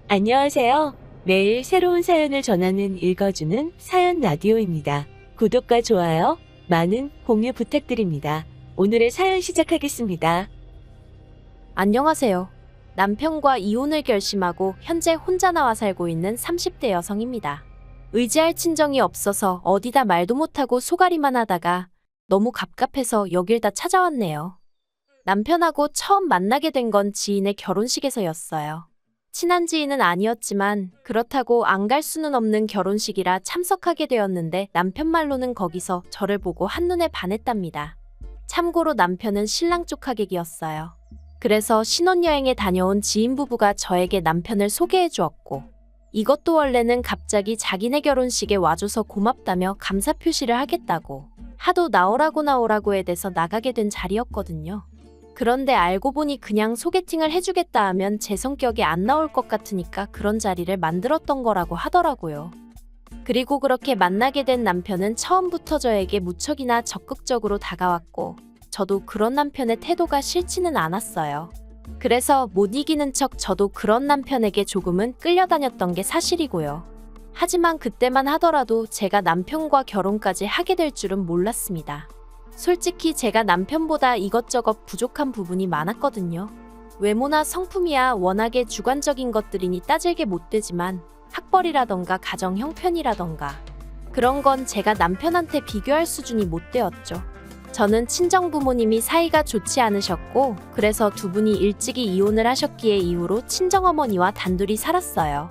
안녕하세요. 매일 새로운 사연을 전하는 읽어주는 사연 라디오입니다. 구독과 좋아요, 많은 공유 부탁드립니다. 오늘의 사연 시작하겠습니다. 안녕하세요. 남편과 이혼을 결심하고 현재 혼자 나와 살고 있는 30대 여성입니다. 의지할 친정이 없어서 어디다 말도 못하고 소갈이만 하다가 너무 갑갑해서 여길 다 찾아왔네요. 남편하고 처음 만나게 된 건 지인의 결혼식에서였어요. 친한 지인은 아니었지만 그렇다고 안 갈 수는 없는 결혼식이라 참석하게 되었는데 남편 말로는 거기서 저를 보고 한눈에 반했답니다. 참고로 남편은 신랑 쪽 하객이었어요. 그래서 신혼여행에 다녀온 지인 부부가 저에게 남편을 소개해 주었고, 이것도 원래는 갑자기 자기네 결혼식에 와줘서 고맙다며 감사 표시를 하겠다고 하도 나오라고 해대서 나가게 된 자리였거든요. 그런데 알고 보니 그냥 소개팅을 해주겠다 하면 제 성격이 안 나올 것 같으니까 그런 자리를 만들었던 거라고 하더라고요. 그리고 그렇게 만나게 된 남편은 처음부터 저에게 무척이나 적극적으로 다가왔고, 저도 그런 남편의 태도가 싫지는 않았어요. 그래서 못 이기는 척 저도 그런 남편에게 조금은 끌려다녔던 게 사실이고요. 하지만 그때만 하더라도 제가 남편과 결혼까지 하게 될 줄은 몰랐습니다. 솔직히 제가 남편보다 이것저것 부족한 부분이 많았거든요. 외모나 성품이야 워낙에 주관적인 것들이니 따질게 못 되지만 학벌이라던가 가정 형편이라던가 그런 건 제가 남편한테 비교할 수준이 못 되었죠. 저는 친정 부모님이 사이가 좋지 않으셨고 그래서 두 분이 일찍이 이혼을 하셨기에 이후로 친정어머니와 단둘이 살았어요.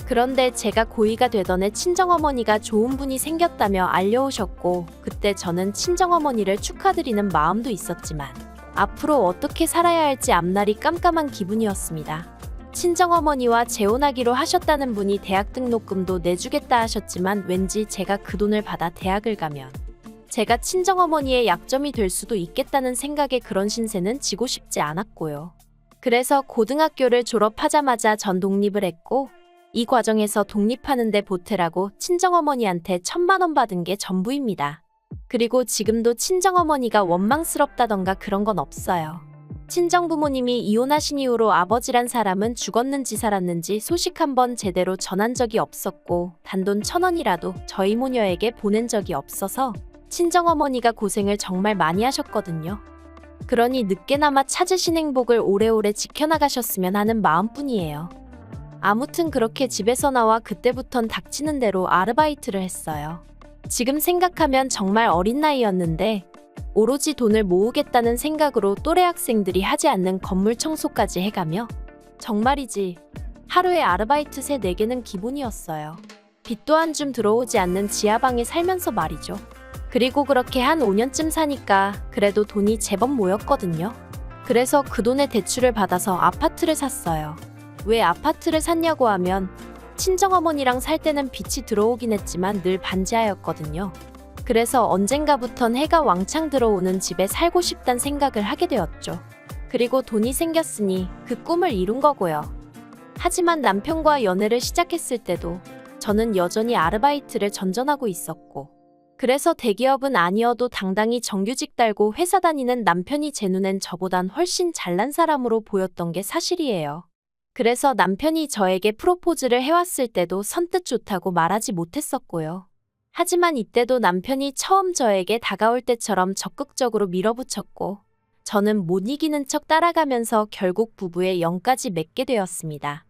그런데 제가 고이가 되던 해 친정어머니가 좋은 분이 생겼다며 알려오셨고 그때 저는 친정어머니를 축하드리는 마음도 있었지만 앞으로 어떻게 살아야 할지 앞날이 깜깜한 기분이었습니다. 친정어머니와 재혼하기로 하셨다는 분이 대학 등록금도 내주겠다 하셨지만 왠지 제가 그 돈을 받아 대학을 가면 제가 친정어머니의 약점이 될 수도 있겠다는 생각에 그런 신세는 지고 싶지 않았고요. 그래서 고등학교를 졸업하자마자 전 독립을 했고 이 과정에서 독립하는데 보태라고 친정어머니한테 1,000만 원 받은 게 전부입니다. 그리고 지금도 친정어머니가 원망스럽다던가 그런 건 없어요. 친정부모님이 이혼하신 이후로 아버지란 사람은 죽었는지 살았는지 소식 한번 제대로 전한 적이 없었고 단돈 1,000원이라도 저희 모녀에게 보낸 적이 없어서 친정어머니가 고생을 정말 많이 하셨거든요. 그러니 늦게나마 찾으신 행복을 오래오래 지켜나가셨으면 하는 마음뿐이에요. 아무튼 그렇게 집에서 나와 그때부턴 닥치는 대로 아르바이트를 했어요. 지금 생각하면 정말 어린 나이였는데 오로지 돈을 모으겠다는 생각으로 또래 학생들이 하지 않는 건물 청소까지 해가며 정말이지 하루에 아르바이트 세 4개는 기본이었어요. 빚도 한 줌 들어오지 않는 지하방에 살면서 말이죠. 그리고 그렇게 한 5년쯤 사니까 그래도 돈이 제법 모였거든요. 그래서 그 돈에 대출을 받아서 아파트를 샀어요. 왜 아파트를 샀냐고 하면 친정어머니랑 살 때는 빚이 들어오긴 했지만 늘 반지하였거든요. 그래서 언젠가부턴 해가 왕창 들어오는 집에 살고 싶단 생각을 하게 되었죠. 그리고 돈이 생겼으니 그 꿈을 이룬 거고요. 하지만 남편과 연애를 시작했을 때도 저는 여전히 아르바이트를 전전하고 있었고 그래서 대기업은 아니어도 당당히 정규직 달고 회사 다니는 남편이 제 눈엔 저보단 훨씬 잘난 사람으로 보였던 게 사실이에요. 그래서 남편이 저에게 프로포즈를 해왔을 때도 선뜻 좋다고 말하지 못했었고요. 하지만 이때도 남편이 처음 저에게 다가올 때처럼 적극적으로 밀어붙였고 저는 못 이기는 척 따라가면서 결국 부부의 영까지 맺게 되었습니다.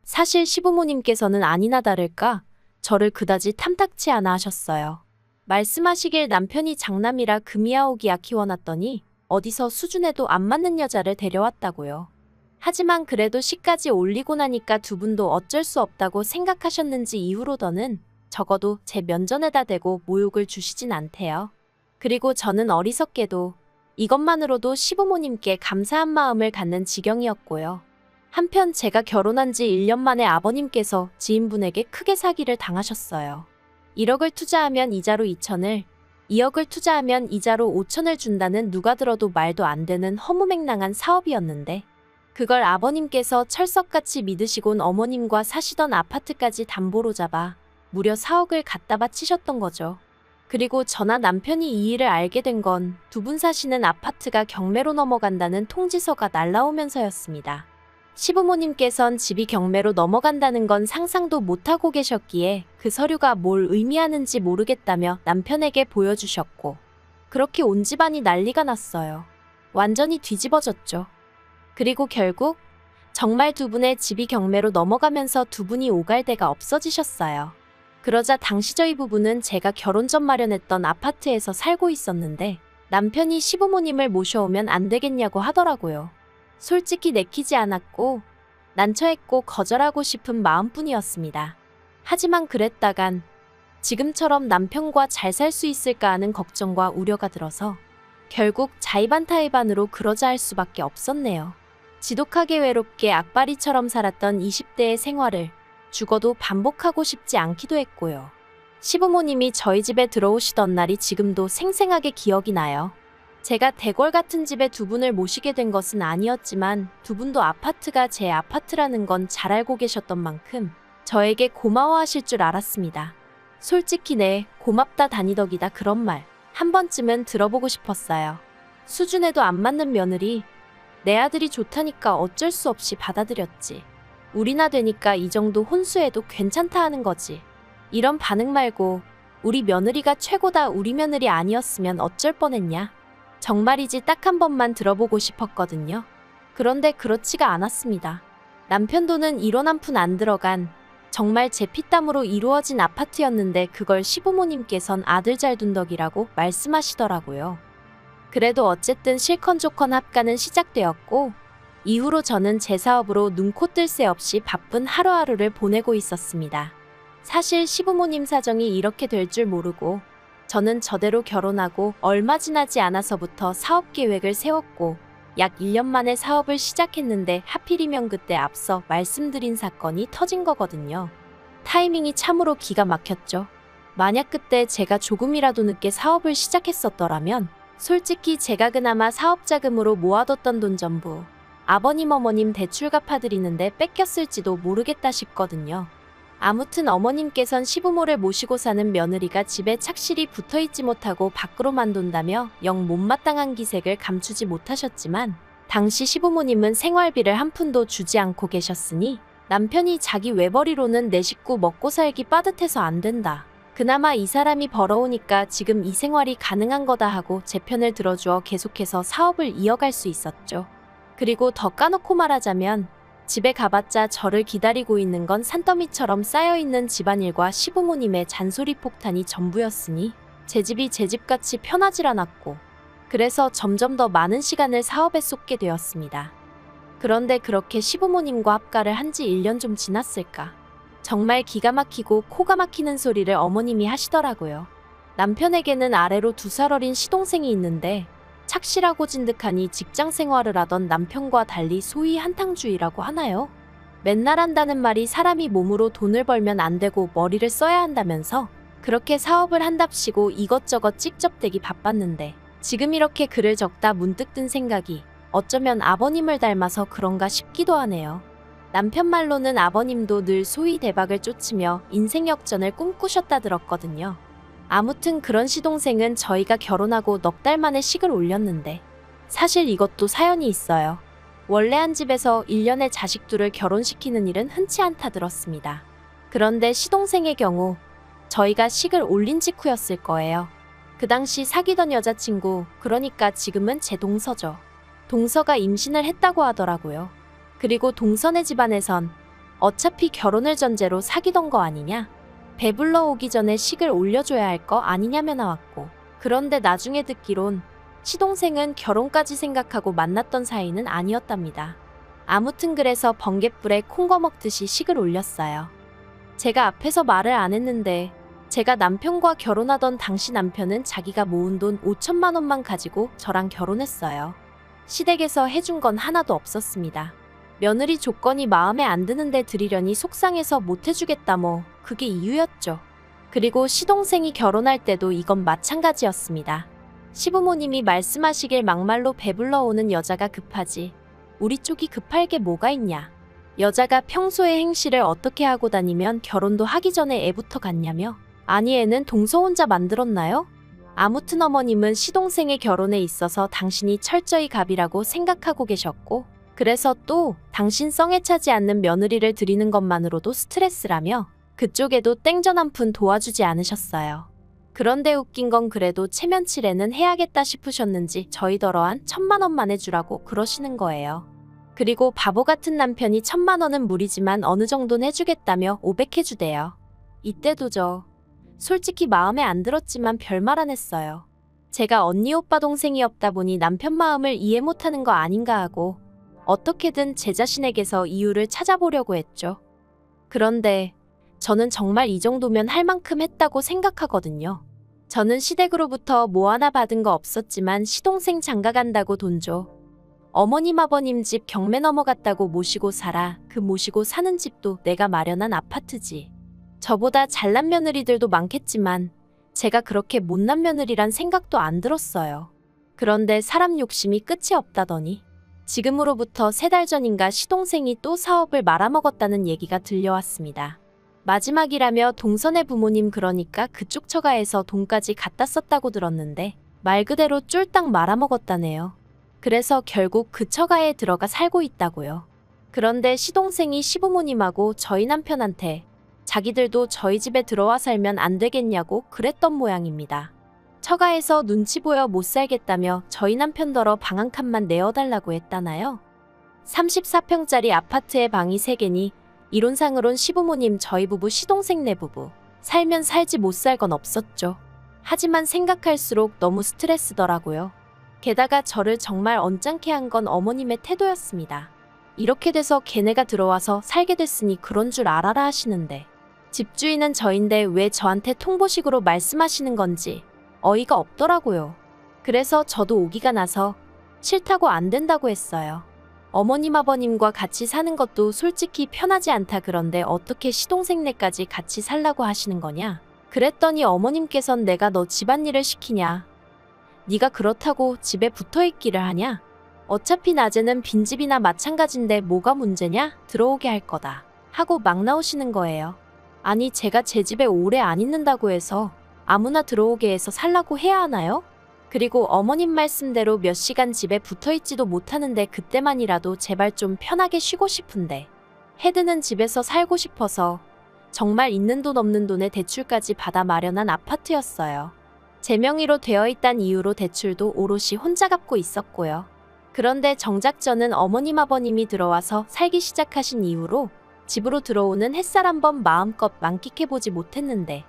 사실 시부모님께서는 아니나 다를까 저를 그다지 탐탁치 않아 하셨어요. 말씀하시길 남편이 장남이라 금이아오기야 키워놨더니 어디서 수준에도 안 맞는 여자를 데려왔다고요. 하지만 그래도 시까지 올리고 나니까 두 분도 어쩔 수 없다고 생각하셨는지 이후로더는 적어도 제 면전에다 대고 모욕을 주시진 않대요. 그리고 저는 어리석게도 이것만으로도 시부모님께 감사한 마음을 갖는 지경이었고요. 한편 제가 결혼한 지 1년 만에 아버님께서 지인분에게 크게 사기를 당하셨어요. 1억을 투자하면 이자로 2천을, 2억을 투자하면 이자로 5천을 준다는 누가 들어도 말도 안 되는 허무맹랑한 사업이었는데 그걸 아버님께서 철석같이 믿으시곤 어머님과 사시던 아파트까지 담보로 잡아 무려 4억을 갖다 바치셨던 거죠. 그리고 저나 남편이 이 일을 알게 된 건 두 분 사시는 아파트가 경매로 넘어간다는 통지서가 날라오면서였습니다. 시부모님께선 집이 경매로 넘어간다는 건 상상도 못하고 계셨기에 그 서류가 뭘 의미하는지 모르겠다며 남편에게 보여주셨고, 그렇게 온 집안이 난리가 났어요. 완전히 뒤집어졌죠. 그리고 결국 정말 두 분의 집이 경매로 넘어가면서 두 분이 오갈 데가 없어지셨어요. 그러자 당시 저희 부부는 제가 결혼 전 마련했던 아파트에서 살고 있었는데 남편이 시부모님을 모셔오면 안 되겠냐고 하더라고요. 솔직히 내키지 않았고 난처했고 거절하고 싶은 마음뿐이었습니다. 하지만 그랬다간 지금처럼 남편과 잘 살 수 있을까 하는 걱정과 우려가 들어서 결국 자의반타의반으로 그러자 할 수밖에 없었네요. 지독하게 외롭게 악바리처럼 살았던 20대의 생활을 죽어도 반복하고 싶지 않기도 했고요. 시부모님이 저희 집에 들어오시던 날이 지금도 생생하게 기억이 나요. 제가 대궐 같은 집에 두 분을 모시게 된 것은 아니었지만 두 분도 아파트가 제 아파트라는 건 잘 알고 계셨던 만큼 저에게 고마워하실 줄 알았습니다. 솔직히 네, 고맙다 다니덕이다 그런 말 한 번쯤은 들어보고 싶었어요. 수준에도 안 맞는 며느리, 내 아들이 좋다니까 어쩔 수 없이 받아들였지. 우리나 되니까 이 정도 혼수해도 괜찮다 하는 거지. 이런 반응 말고 우리 며느리가 최고다, 우리 며느리 아니었으면 어쩔 뻔했냐. 정말이지 딱 한 번만 들어보고 싶었거든요. 그런데 그렇지가 않았습니다. 남편 돈은 1원 한 푼 안 들어간 정말 제 피땀으로 이루어진 아파트였는데 그걸 시부모님께선 아들 잘 둔 덕이라고 말씀하시더라고요. 그래도 어쨌든 실컷조건 합가는 시작되었고 이후로 저는 제 사업으로 눈코 뜰 새 없이 바쁜 하루하루를 보내고 있었습니다. 사실 시부모님 사정이 이렇게 될 줄 모르고 저는 저대로 결혼하고 얼마 지나지 않아서부터 사업 계획을 세웠고 약 1년 만에 사업을 시작했는데 하필이면 그때 앞서 말씀드린 사건이 터진 거거든요. 타이밍이 참으로 기가 막혔죠. 만약 그때 제가 조금이라도 늦게 사업을 시작했었더라면 솔직히 제가 그나마 사업 자금으로 모아뒀던 돈 전부 아버님 어머님 대출 갚아드리는데 뺏겼을지도 모르겠다 싶거든요. 아무튼 어머님께선 시부모를 모시고 사는 며느리가 집에 착실히 붙어있지 못하고 밖으로만 돈다며 영 못마땅한 기색을 감추지 못하셨지만 당시 시부모님은 생활비를 한 푼도 주지 않고 계셨으니 남편이 자기 외벌이로는 내 식구 먹고 살기 빠듯해서 안 된다. 그나마 이 사람이 벌어오니까 지금 이 생활이 가능한 거다 하고 제 편을 들어주어 계속해서 사업을 이어갈 수 있었죠. 그리고 더 까놓고 말하자면 집에 가봤자 저를 기다리고 있는 건 산더미처럼 쌓여있는 집안일과 시부모님의 잔소리 폭탄이 전부였으니 제 집이 제 집같이 편하질 않았고 그래서 점점 더 많은 시간을 사업에 쏟게 되었습니다. 그런데 그렇게 시부모님과 합가를 한 지 1년 좀 지났을까. 정말 기가 막히고 코가 막히는 소리를 어머님이 하시더라고요. 남편에게는 아래로 2살 어린 시동생이 있는데 착실하고 진득하니 직장 생활을 하던 남편과 달리 소위 한탕주의라고 하나요? 맨날 한다는 말이 사람이 몸으로 돈을 벌면 안 되고 머리를 써야 한다면서 그렇게 사업을 한답시고 이것저것 찍접대기 바빴는데 지금 이렇게 글을 적다 문득 든 생각이 어쩌면 아버님을 닮아서 그런가 싶기도 하네요. 남편 말로는 아버님도 늘 소위 대박을 쫓으며 인생 역전을 꿈꾸셨다 들었거든요. 아무튼 그런 시동생은 저희가 결혼하고 넉 달 만에 식을 올렸는데 사실 이것도 사연이 있어요. 원래 한 집에서 1년에 자식 둘을 결혼시키는 일은 흔치 않다 들었습니다. 그런데 시동생의 경우 저희가 식을 올린 직후였을 거예요. 그 당시 사귀던 여자친구, 그러니까 지금은 제 동서죠. 동서가 임신을 했다고 하더라고요. 그리고 동서네 집안에선 어차피 결혼을 전제로 사귀던 거 아니냐? 배불러 오기 전에 식을 올려줘야 할 거 아니냐며 나왔고, 그런데 나중에 듣기론 시동생은 결혼까지 생각하고 만났던 사이는 아니었답니다. 아무튼 그래서 번갯불에 콩거 먹듯이 식을 올렸어요. 제가 앞에서 말을 안 했는데 제가 남편과 결혼하던 당시 남편은 자기가 모은 돈 5천만 원만 가지고 저랑 결혼했어요. 시댁에서 해준 건 하나도 없었습니다. 며느리 조건이 마음에 안 드는데 드리려니 속상해서 못 해주겠다 뭐 그게 이유였죠. 그리고 시동생이 결혼할 때도 이건 마찬가지였습니다. 시부모님이 말씀하시길 막말로 배불러 오는 여자가 급하지 우리 쪽이 급할 게 뭐가 있냐. 여자가 평소에 행실을 어떻게 하고 다니면 결혼도 하기 전에 애부터 갔냐며. 아니 애는 동서 혼자 만들었나요? 아무튼 어머님은 시동생의 결혼에 있어서 당신이 철저히 갑이라고 생각하고 계셨고 그래서 또 당신 성에 차지 않는 며느리를 들이는 것만으로도 스트레스라며 그쪽에도 땡전 한 푼 도와주지 않으셨어요. 그런데 웃긴 건 그래도 체면치레는 해야겠다 싶으셨는지 저희더러한 1,000만 원만 해주라고 그러시는 거예요. 그리고 바보 같은 남편이 1,000만 원은 무리지만 어느 정도는 해주겠다며 500 해주대요. 이때도 저 솔직히 마음에 안 들었지만 별말 안 했어요. 제가 언니 오빠 동생이 없다 보니 남편 마음을 이해 못하는 거 아닌가 하고 어떻게든 제 자신에게서 이유를 찾아보려고 했죠. 그런데 저는 정말 이 정도면 할 만큼 했다고 생각하거든요. 저는 시댁으로부터 뭐 하나 받은 거 없었지만 시동생 장가 간다고 돈 줘. 어머님 아버님 집 경매 넘어갔다고 모시고 살아. 그 모시고 사는 집도 내가 마련한 아파트지. 저보다 잘난 며느리들도 많겠지만 제가 그렇게 못난 며느리란 생각도 안 들었어요. 그런데 사람 욕심이 끝이 없다더니 지금으로부터 3달 전인가 시동생이 또 사업을 말아먹었다는 얘기가 들려왔습니다. 마지막이라며 동선의 부모님 그러니까 그쪽 처가에서 돈까지 갖다 썼다고 들었는데 말 그대로 쫄딱 말아먹었다네요. 그래서 결국 그 처가에 들어가 살고 있다고요. 그런데 시동생이 시부모님하고 저희 남편한테 자기들도 저희 집에 들어와 살면 안 되겠냐고 그랬던 모양입니다. 처가에서 눈치 보여 못 살겠다며 저희 남편더러 방 한 칸만 내어달라고 했다나요? 34평짜리 아파트에 방이 3개니 이론상으론 시부모님 저희 부부 시동생 네 부부 살면 살지 못 살 건 없었죠. 하지만 생각할수록 너무 스트레스더라고요. 게다가 저를 정말 언짢게 한 건 어머님의 태도였습니다. 이렇게 돼서 걔네가 들어와서 살게 됐으니 그런 줄 알아라 하시는데 집주인은 저인데 왜 저한테 통보식으로 말씀하시는 건지 어이가 없더라고요. 그래서 저도 오기가 나서 싫다고 안 된다고 했어요. 어머님 아버님과 같이 사는 것도 솔직히 편하지 않다. 그런데 어떻게 시동생네까지 같이 살라고 하시는 거냐? 그랬더니 어머님께선 내가 너 집안일을 시키냐? 네가 그렇다고 집에 붙어있기를 하냐? 어차피 낮에는 빈집이나 마찬가지인데 뭐가 문제냐? 들어오게 할 거다. 하고 막 나오시는 거예요. 아니 제가 제 집에 오래 안 있는다고 해서 아무나 들어오게 해서 살라고 해야 하나요? 그리고 어머님 말씀대로 몇 시간 집에 붙어있지도 못하는데 그때만이라도 제발 좀 편하게 쉬고 싶은데 헤드는 집에서 살고 싶어서 정말 있는 돈 없는 돈에 대출까지 받아 마련한 아파트였어요. 제 명의로 되어 있단 이유로 대출도 오롯이 혼자 갚고 있었고요. 그런데 정작 저는 어머님 아버님이 들어와서 살기 시작하신 이후로 집으로 들어오는 햇살 한번 마음껏 만끽해보지 못했는데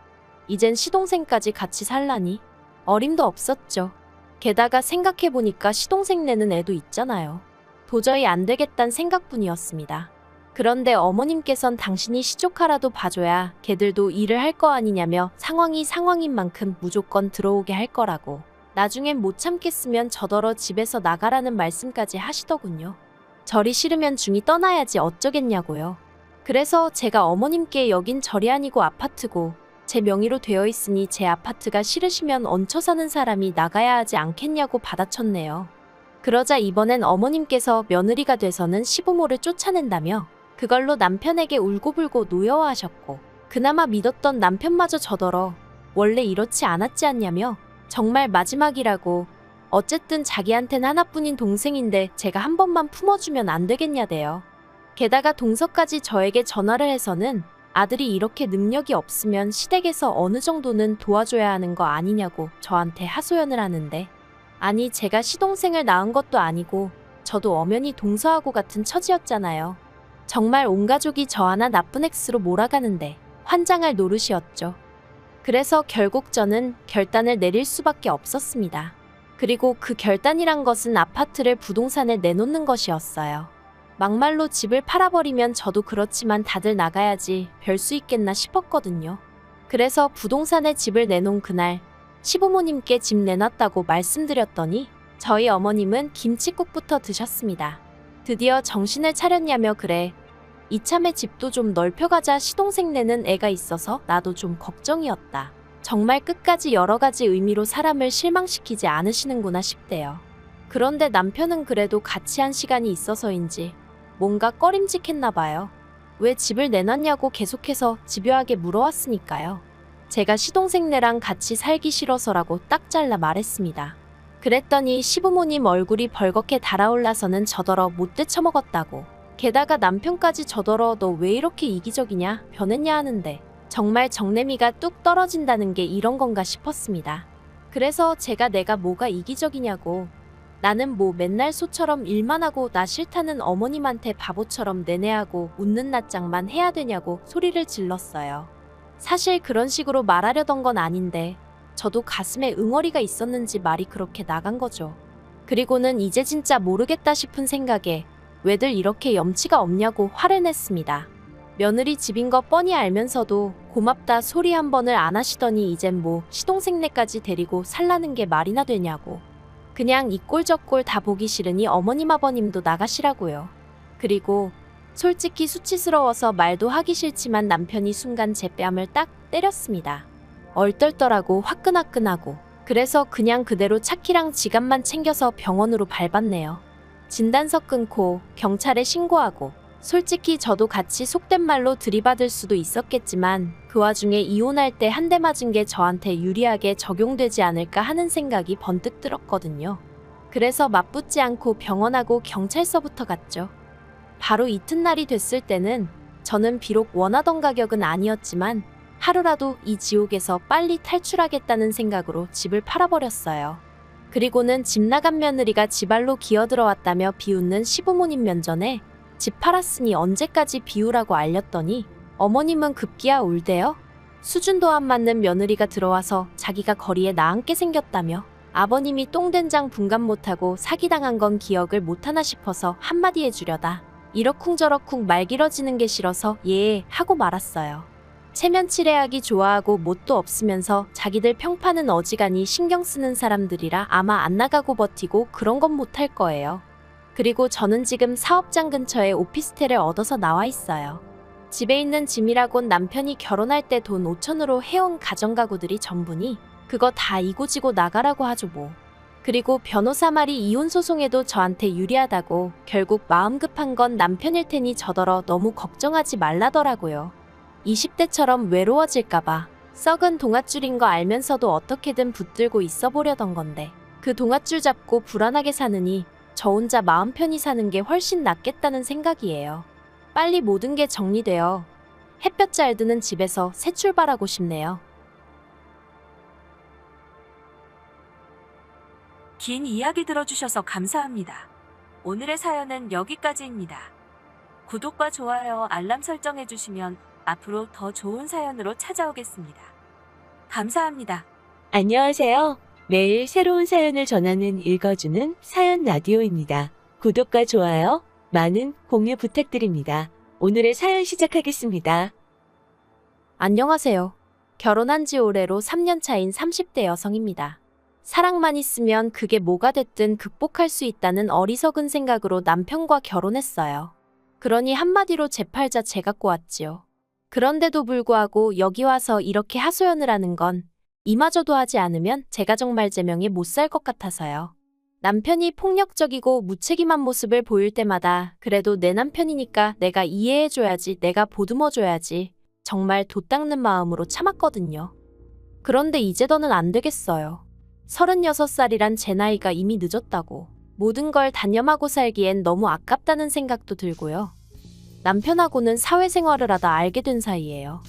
이젠 시동생까지 같이 살라니 어림도 없었죠. 게다가 생각해보니까 시동생네는 애도 있잖아요. 도저히 안 되겠단 생각뿐이었습니다. 그런데 어머님께선 당신이 시조카라도 봐줘야 걔들도 일을 할 거 아니냐며 상황이 상황인 만큼 무조건 들어오게 할 거라고 나중엔 못 참겠으면 저더러 집에서 나가라는 말씀까지 하시더군요. 절이 싫으면 중이 떠나야지 어쩌겠냐고요. 그래서 제가 어머님께 여긴 절이 아니고 아파트고 제 명의로 되어 있으니 제 아파트가 싫으시면 얹혀 사는 사람이 나가야 하지 않겠냐고 받아쳤네요. 그러자 이번엔 어머님께서 며느리가 돼서는 시부모를 쫓아낸다며 그걸로 남편에게 울고불고 노여워하셨고 그나마 믿었던 남편마저 저더러 원래 이렇지 않았지 않냐며 정말 마지막이라고 어쨌든 자기한텐 하나뿐인 동생인데 제가 한 번만 품어주면 안 되겠냐대요. 게다가 동서까지 저에게 전화를 해서는 아들이 이렇게 능력이 없으면 시댁에서 어느 정도는 도와줘야 하는 거 아니냐고 저한테 하소연을 하는데 아니 제가 시동생을 낳은 것도 아니고 저도 엄연히 동서하고 같은 처지였잖아요. 정말 온 가족이 저 하나 나쁜 X로 몰아가는데 환장할 노릇이었죠. 그래서 결국 저는 결단을 내릴 수밖에 없었습니다. 그리고 그 결단이란 것은 아파트를 부동산에 내놓는 것이었어요. 막말로 집을 팔아버리면 저도 그렇지만 다들 나가야지 별 수 있겠나 싶었거든요. 그래서 부동산에 집을 내놓은 그날 시부모님께 집 내놨다고 말씀드렸더니 저희 어머님은 김칫국부터 드셨습니다. 드디어 정신을 차렸냐며 그래. 이참에 집도 좀 넓혀가자. 시동생네는 애가 있어서 나도 좀 걱정이었다. 정말 끝까지 여러 가지 의미로 사람을 실망시키지 않으시는구나 싶대요. 그런데 남편은 그래도 같이 한 시간이 있어서인지 뭔가 꺼림직했나 봐요. 왜 집을 내놨냐고 계속해서 집요하게 물어왔으니까요. 제가 시동생네랑 같이 살기 싫어서라고 딱 잘라 말했습니다. 그랬더니 시부모님 얼굴이 벌겋게 달아올라서는 저더러 못돼 처먹었다고. 게다가 남편까지 저더러 너 왜 이렇게 이기적이냐 변했냐 하는데 정말 정내미가 뚝 떨어진다는 게 이런 건가 싶었습니다. 그래서 제가 내가 뭐가 이기적이냐고, 나는 뭐 맨날 소처럼 일만 하고 나 싫다는 어머님한테 바보처럼 내내하고 웃는 낯장만 해야 되냐고 소리를 질렀어요. 사실 그런 식으로 말하려던 건 아닌데 저도 가슴에 응어리가 있었는지 말이 그렇게 나간 거죠. 그리고는 이제 진짜 모르겠다 싶은 생각에 왜들 이렇게 염치가 없냐고 화를 냈습니다. 며느리 집인 거 뻔히 알면서도 고맙다 소리 한 번을 안 하시더니 이젠 뭐 시동생네까지 데리고 살라는 게 말이나 되냐고. 그냥 이 꼴 저 꼴 다 보기 싫으니 어머님 아버님도 나가시라고요. 그리고 솔직히 수치스러워서 말도 하기 싫지만 남편이 순간 제 뺨을 딱 때렸습니다. 얼떨떨하고 화끈화끈하고. 그래서 그냥 그대로 차키랑 지갑만 챙겨서 병원으로 밟았네요. 진단서 끊고 경찰에 신고하고. 솔직히 저도 같이 속된 말로 들이받을 수도 있었겠지만 그 와중에 이혼할 때 한 대 맞은 게 저한테 유리하게 적용되지 않을까 하는 생각이 번뜩 들었거든요. 그래서 맞붙지 않고 병원하고 경찰서부터 갔죠. 바로 이튿날이 됐을 때는 저는 비록 원하던 가격은 아니었지만 하루라도 이 지옥에서 빨리 탈출하겠다는 생각으로 집을 팔아버렸어요. 그리고는 집 나간 며느리가 집 안로 기어들어왔다며 비웃는 시부모님 면전에 집 팔았으니 언제까지 비우라고 알렸더니 어머님은 급기야 울대요. 수준도 안 맞는 며느리가 들어와서 자기가 거리에 나앉게 생겼다며 아버님이 똥된장 분간 못하고 사기당한 건 기억을 못하나 싶어서 한마디 해주려다 이러쿵저러쿵 말 길어지는 게 싫어서 예 하고 말았어요. 체면치레하기 좋아하고 뭣도 없으면서 자기들 평판은 어지간히 신경 쓰는 사람들이라 아마 안 나가고 버티고 그런 건 못할 거예요. 그리고 저는 지금 사업장 근처에 오피스텔을 얻어서 나와 있어요. 집에 있는 짐이라곤 남편이 결혼할 때 돈 5천으로 해온 가정가구들이 전부니 그거 다 이고지고 나가라고 하죠 뭐. 그리고 변호사 말이 이혼 소송에도 저한테 유리하다고 결국 마음 급한 건 남편일 테니 저더러 너무 걱정하지 말라더라고요. 20대처럼 외로워질까봐 썩은 동아줄인 거 알면서도 어떻게든 붙들고 있어 보려던 건데 그 동아줄 잡고 불안하게 사느니 저 혼자 마음 편히 사는 게 훨씬 낫겠다는 생각이에요. 빨리 모든 게 정리되어 햇볕 잘 드는 집에서 새 출발하고 싶네요. 긴 이야기 들어주셔서 감사합니다. 오늘의 사연은 여기까지입니다. 구독과 좋아요, 알람 설정해주시면 앞으로 더 좋은 사연으로 찾아오겠습니다. 감사합니다. 안녕하세요. 매일 새로운 사연을 전하는 읽어주는 사연 라디오입니다. 구독과 좋아요, 많은 공유 부탁드립니다. 오늘의 사연 시작하겠습니다. 안녕하세요. 결혼한 지 올해로 3년 차인 30대 여성입니다. 사랑만 있으면 그게 뭐가 됐든 극복할 수 있다는 어리석은 생각으로 남편과 결혼했어요. 그러니 한마디로 제 팔자 제가 꼬았지요. 그런데도 불구하고 여기 와서 이렇게 하소연을 하는 건 이마저도 하지 않으면 제가 정말 제 명에 못 살 것 같아서요. 남편이 폭력적이고 무책임한 모습을 보일 때마다 그래도 내 남편이니까 내가 이해해줘야지, 내가 보듬어줘야지 정말 도 닦는 마음으로 참았거든요. 그런데 이제 더는 안 되겠어요. 36살이란 제 나이가 이미 늦었다고, 모든 걸 단념하고 살기엔 너무 아깝다는 생각도 들고요. 남편하고는 사회생활을 하다 알게 된 사이예요.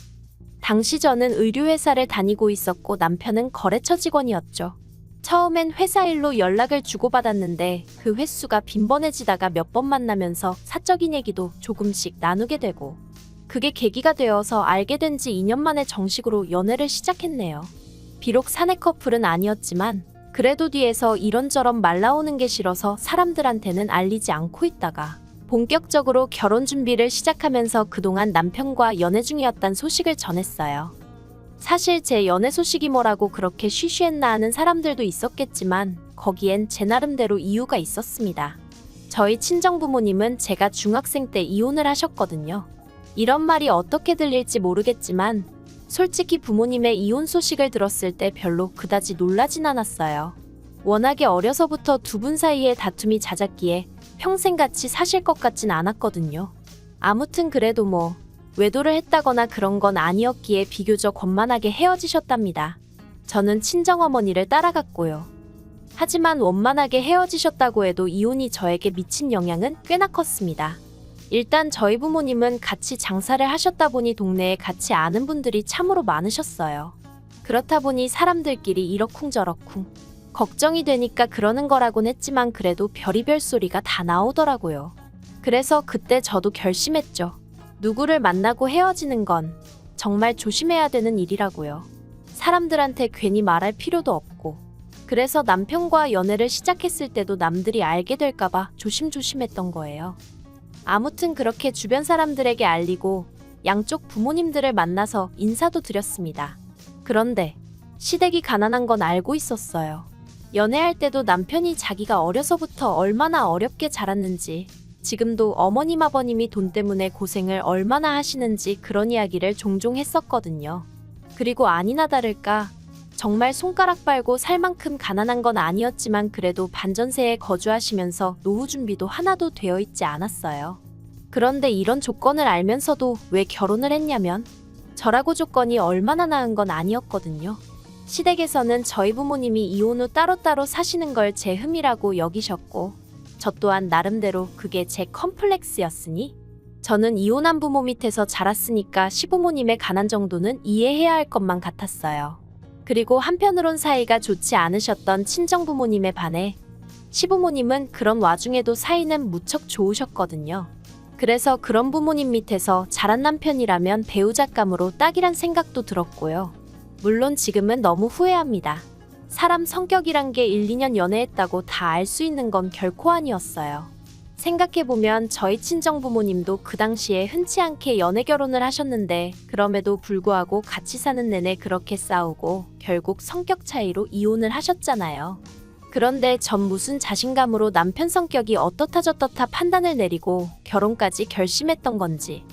당시 저는 의류회사를 다니고 있었고 남편은 거래처 직원이었죠. 처음엔 회사 일로 연락을 주고받았는데 그 횟수가 빈번해지다가 몇 번 만나면서 사적인 얘기도 조금씩 나누게 되고, 그게 계기가 되어서 알게 된 지 2년 만에 정식으로 연애를 시작했네요. 비록 사내 커플은 아니었지만 그래도 뒤에서 이런저런 말 나오는 게 싫어서 사람들한테는 알리지 않고 있다가 본격적으로 결혼 준비를 시작하면서 그동안 남편과 연애 중이었단 소식을 전했어요. 사실 제 연애 소식이 뭐라고 그렇게 쉬쉬했나 하는 사람들도 있었겠지만 거기엔 제 나름대로 이유가 있었습니다. 저희 친정부모님은 제가 중학생 때 이혼을 하셨거든요. 이런 말이 어떻게 들릴지 모르겠지만 솔직히 부모님의 이혼 소식을 들었을 때 별로 그다지 놀라진 않았어요. 워낙에 어려서부터 두 분 사이에 다툼이 잦았기에 평생 같이 사실 것 같진 않았거든요. 아무튼 그래도 뭐 외도를 했다거나 그런 건 아니었기에 비교적 원만하게 헤어지셨답니다. 저는 친정어머니를 따라갔고요. 하지만 원만하게 헤어지셨다고 해도 이혼이 저에게 미친 영향은 꽤나 컸습니다. 일단 저희 부모님은 같이 장사를 하셨다 보니 동네에 같이 아는 분들이 참으로 많으셨어요. 그렇다 보니 사람들끼리 이러쿵저러쿵 걱정이 되니까 그러는 거라곤 했지만 그래도 별의별 소리가 다 나오더라고요. 그래서 그때 저도 결심했죠. 누구를 만나고 헤어지는 건 정말 조심해야 되는 일이라고요. 사람들한테 괜히 말할 필요도 없고. 그래서 남편과 연애를 시작했을 때도 남들이 알게 될까봐 조심조심했던 거예요. 아무튼 그렇게 주변 사람들에게 알리고 양쪽 부모님들을 만나서 인사도 드렸습니다. 그런데 시댁이 가난한 건 알고 있었어요. 연애할 때도 남편이 자기가 어려서부터 얼마나 어렵게 자랐는지, 지금도 어머님 아버님이 돈 때문에 고생을 얼마나 하시는지 그런 이야기를 종종 했었거든요. 그리고 아니나 다를까 정말 손가락 빨고 살 만큼 가난한 건 아니었지만 그래도 반전세에 거주하시면서 노후 준비도 하나도 되어 있지 않았어요. 그런데 이런 조건을 알면서도 왜 결혼을 했냐면 저라고 조건이 얼마나 나은 건 아니었거든요. 시댁에서는 저희 부모님이 이혼 후 따로따로 사시는 걸 제 흠이라고 여기셨고 저 또한 나름대로 그게 제 컴플렉스였으니 저는 이혼한 부모 밑에서 자랐으니까 시부모님의 가난 정도는 이해해야 할 것만 같았어요. 그리고 한편으론 사이가 좋지 않으셨던 친정부모님에 반해 시부모님은 그런 와중에도 사이는 무척 좋으셨거든요. 그래서 그런 부모님 밑에서 자란 남편이라면 배우잣감으로 딱이란 생각도 들었고요. 물론 지금은 너무 후회합니다. 사람 성격이란 게 1, 2년 연애했다고 다 알 수 있는 건 결코 아니었어요. 생각해보면 저희 친정부모님도 그 당시에 흔치 않게 연애 결혼을 하셨는데 그럼에도 불구하고 같이 사는 내내 그렇게 싸우고 결국 성격 차이로 이혼을 하셨잖아요. 그런데 전 무슨 자신감으로 남편 성격이 어떻다 저떻다 판단을 내리고 결혼까지 결심했던 건지.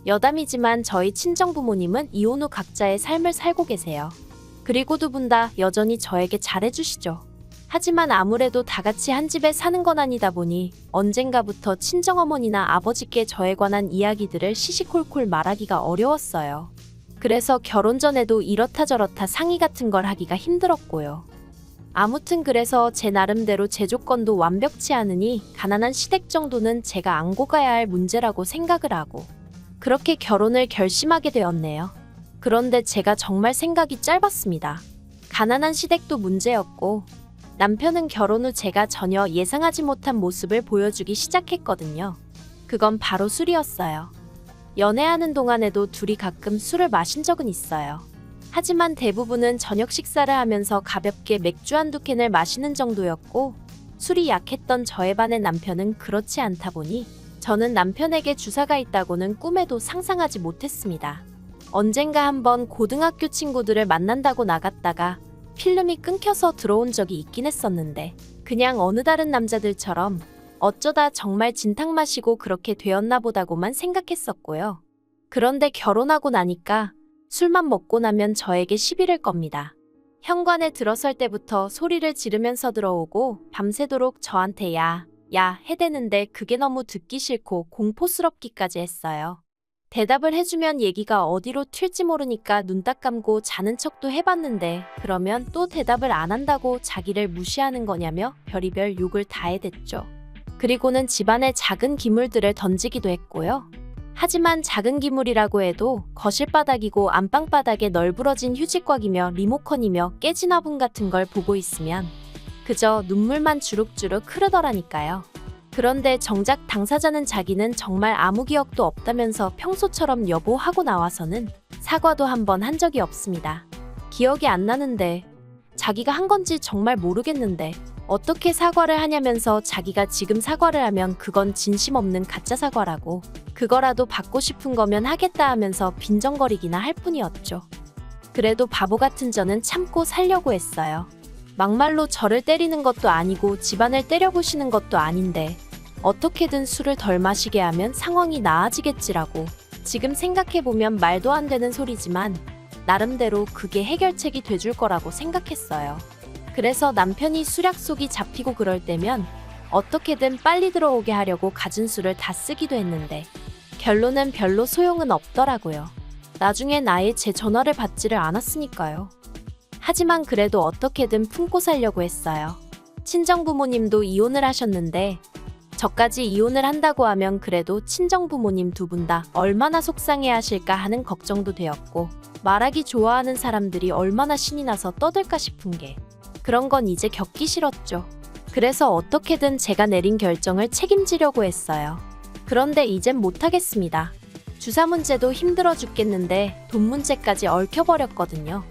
여담이지만 저희 친정부모님은 이혼 후 각자의 삶을 살고 계세요. 그리고 두 분 다 여전히 저에게 잘해주시죠. 하지만 아무래도 다 같이 한 집에 사는 건 아니다 보니 언젠가부터 친정어머니나 아버지께 저에 관한 이야기들을 시시콜콜 말하기가 어려웠어요. 그래서 결혼 전에도 이렇다 저렇다 상의 같은 걸 하기가 힘들었고요. 아무튼 그래서 제 나름대로 제 조건도 완벽치 않으니 가난한 시댁 정도는 제가 안고 가야 할 문제라고 생각을 하고 그렇게 결혼을 결심하게 되었네요. 그런데 제가 정말 생각이 짧았습니다. 가난한 시댁도 문제였고 남편은 결혼 후 제가 전혀 예상하지 못한 모습을 보여주기 시작했거든요. 그건 바로 술이었어요. 연애하는 동안에도 둘이 가끔 술을 마신 적은 있어요. 하지만 대부분은 저녁 식사를 하면서 가볍게 맥주 한두 캔을 마시는 정도였고 술이 약했던 저에 반해 남편은 그렇지 않다 보니 저는 남편에게 주사가 있다고는 꿈에도 상상하지 못했습니다. 언젠가 한번 고등학교 친구들을 만난다고 나갔다가 필름이 끊겨서 들어온 적이 있긴 했었는데 그냥 어느 다른 남자들처럼 어쩌다 정말 진탕 마시고 그렇게 되었나 보다고만 생각했었고요. 그런데 결혼하고 나니까 술만 먹고 나면 저에게 시비를 겁니다. 현관에 들어설 때부터 소리를 지르면서 들어오고 밤새도록 저한테 야 해대는데 그게 너무 듣기 싫고 공포스럽기까지 했어요. 대답을 해주면 얘기가 어디로 튈지 모르니까 눈 딱 감고 자는 척도 해봤는데 그러면 또 대답을 안 한다고 자기를 무시하는 거냐며 별의별 욕을 다 해댔죠. 그리고는 집안에 작은 기물들을 던지기도 했고요. 하지만 작은 기물이라고 해도 거실 바닥이고 안방 바닥에 널브러진 휴지곽이며 리모컨이며 깨진 화분 같은 걸 보고 있으면 그저 눈물만 주룩주룩 흐르더라니까요. 그런데 정작 당사자는 자기는 정말 아무 기억도 없다면서 평소처럼 여보 하고 나와서는 사과도 한 번 한 적이 없습니다. 기억이 안 나는데 자기가 한 건지 정말 모르겠는데 어떻게 사과를 하냐면서 자기가 지금 사과를 하면 그건 진심 없는 가짜 사과라고 그거라도 받고 싶은 거면 하겠다 하면서 빈정거리기나 할 뿐이었죠. 그래도 바보 같은 저는 참고 살려고 했어요. 막말로 저를 때리는 것도 아니고 집안을 때려부시는 것도 아닌데 어떻게든 술을 덜 마시게 하면 상황이 나아지겠지라고 지금 생각해보면 말도 안 되는 소리지만 나름대로 그게 해결책이 돼줄 거라고 생각했어요. 그래서 남편이 술 약속이 잡히고 그럴 때면 어떻게든 빨리 들어오게 하려고 갖은 술을 다 쓰기도 했는데 결론은 별로 소용은 없더라고요. 나중엔 아예 제 전화를 받지를 않았으니까요. 하지만 그래도 어떻게든 품고 살려고 했어요. 친정 부모님도 이혼을 하셨는데 저까지 이혼을 한다고 하면 그래도 친정 부모님 두 분 다 얼마나 속상해 하실까 하는 걱정도 되었고, 말하기 좋아하는 사람들이 얼마나 신이 나서 떠들까 싶은 게, 그런 건 이제 겪기 싫었죠. 그래서 어떻게든 제가 내린 결정을 책임지려고 했어요. 그런데 이젠 못하겠습니다. 주사 문제도 힘들어 죽겠는데 돈 문제까지 얽혀버렸거든요.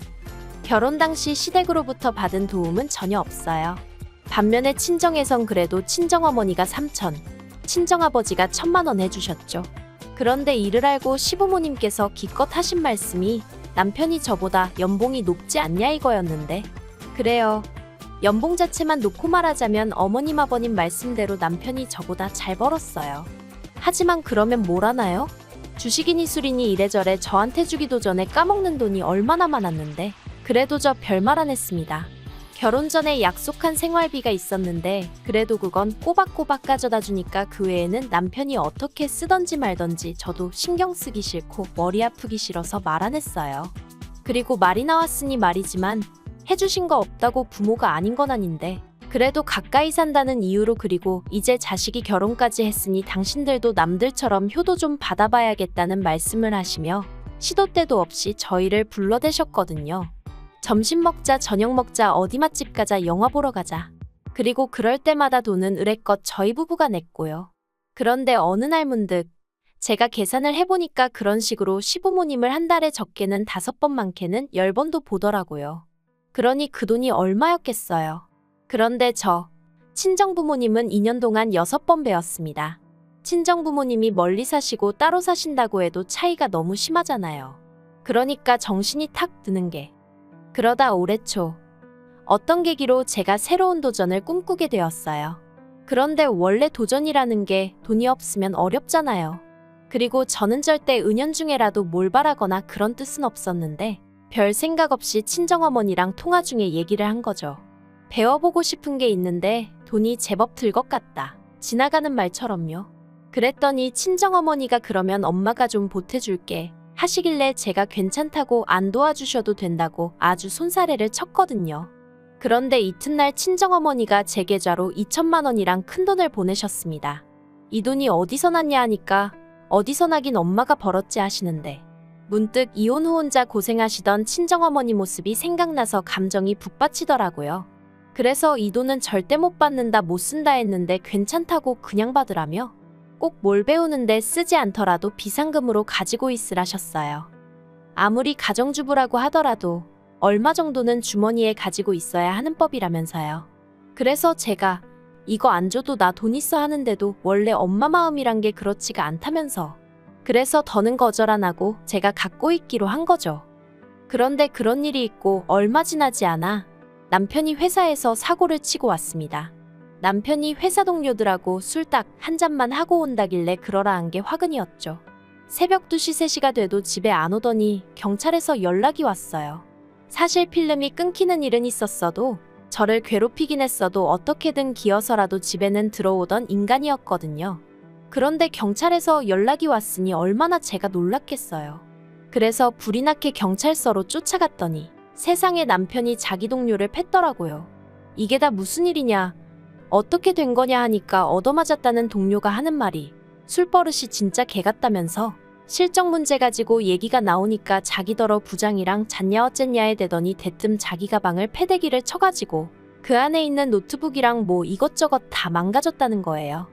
결혼 당시 시댁으로부터 받은 도움은 전혀 없어요. 반면에 친정에선 그래도 친정어머니가 3천, 친정아버지가 1,000만 원 해주셨죠. 그런데 이를 알고 시부모님께서 기껏 하신 말씀이 남편이 저보다 연봉이 높지 않냐 이거였는데, 그래요. 연봉 자체만 놓고 말하자면 어머님 아버님 말씀대로 남편이 저보다 잘 벌었어요. 하지만 그러면 뭘 하나요? 주식이니 술이니 이래저래 저한테 주기도 전에 까먹는 돈이 얼마나 많았는데, 그래도 저 별말 안 했습니다. 결혼 전에 약속한 생활비가 있었는데 그래도 그건 꼬박꼬박 가져다 주니까 그 외에는 남편이 어떻게 쓰던지 말던지 저도 신경 쓰기 싫고 머리 아프기 싫어서 말 안 했어요. 그리고 말이 나왔으니 말이지만 해주신 거 없다고 부모가 아닌 건 아닌데, 그래도 가까이 산다는 이유로, 그리고 이제 자식이 결혼까지 했으니 당신들도 남들처럼 효도 좀 받아봐야겠다는 말씀을 하시며 시도 때도 없이 저희를 불러대셨거든요. 점심 먹자, 저녁 먹자, 어디 맛집 가자, 영화 보러 가자. 그리고 그럴 때마다 돈은 의례껏 저희 부부가 냈고요. 그런데 어느 날 문득 제가 계산을 해보니까 그런 식으로 시부모님을 한 달에 적게는 5번 많게는 10번도 보더라고요. 그러니 그 돈이 얼마였겠어요. 그런데 저 친정부모님은 2년 동안 6번 뵈었습니다. 친정부모님이 멀리 사시고 따로 사신다고 해도 차이가 너무 심하잖아요. 그러니까 정신이 탁 드는 게, 그러다 올해 초 어떤 계기로 제가 새로운 도전을 꿈꾸게 되었어요. 그런데 원래 도전이라는 게 돈이 없으면 어렵잖아요. 그리고 저는 절대 은연중에라도 뭘 바라거나 그런 뜻은 없었는데 별 생각 없이 친정어머니랑 통화 중에 얘기를 한 거죠. 배워보고 싶은 게 있는데 돈이 제법 들 것 같다. 지나가는 말처럼요. 그랬더니 친정어머니가 그러면 엄마가 좀 보태줄게 하시길래 제가 괜찮다고 안 도와주셔도 된다고 아주 손사래를 쳤거든요. 그런데 이튿날 친정어머니가 제 계좌로 2천만 원이랑 큰돈을 보내셨습니다. 이 돈이 어디서 났냐 하니까 어디서 나긴 엄마가 벌었지 하시는데, 문득 이혼 후 혼자 고생하시던 친정어머니 모습이 생각나서 감정이 북받치더라고요. 그래서 이 돈은 절대 못 받는다, 못 쓴다 했는데 괜찮다고 그냥 받으라며 꼭 뭘 배우는데 쓰지 않더라도 비상금으로 가지고 있으라셨어요. 아무리 가정주부라고 하더라도 얼마 정도는 주머니에 가지고 있어야 하는 법이라면서요. 그래서 제가 이거 안 줘도 나 돈 있어 하는데도 원래 엄마 마음이란 게 그렇지가 않다면서, 그래서 더는 거절 안 하고 제가 갖고 있기로 한 거죠. 그런데 그런 일이 있고 얼마 지나지 않아 남편이 회사에서 사고를 치고 왔습니다. 남편이 회사 동료들하고 술 딱 한 잔만 하고 온다길래 그러라 한 게 화근이었죠. 새벽 2시 3시가 돼도 집에 안 오더니 경찰에서 연락이 왔어요. 사실 필름이 끊기는 일은 있었어도 저를 괴롭히긴 했어도 어떻게든 기어서라도 집에는 들어오던 인간이었거든요. 그런데 경찰에서 연락이 왔으니 얼마나 제가 놀랐겠어요. 그래서 불이 나게 경찰서로 쫓아갔더니 세상에 남편이 자기 동료를 팼더라고요. 이게 다 무슨 일이냐, 어떻게 된 거냐 하니까 얻어맞았다는 동료가 하는 말이 술버릇이 진짜 개같다면서 실적 문제 가지고 얘기가 나오니까 자기더러 부장이랑 잤냐 어쨌냐에 대더니 대뜸 자기 가방을 패대기를 쳐가지고 그 안에 있는 노트북이랑 뭐 이것저것 다 망가졌다는 거예요.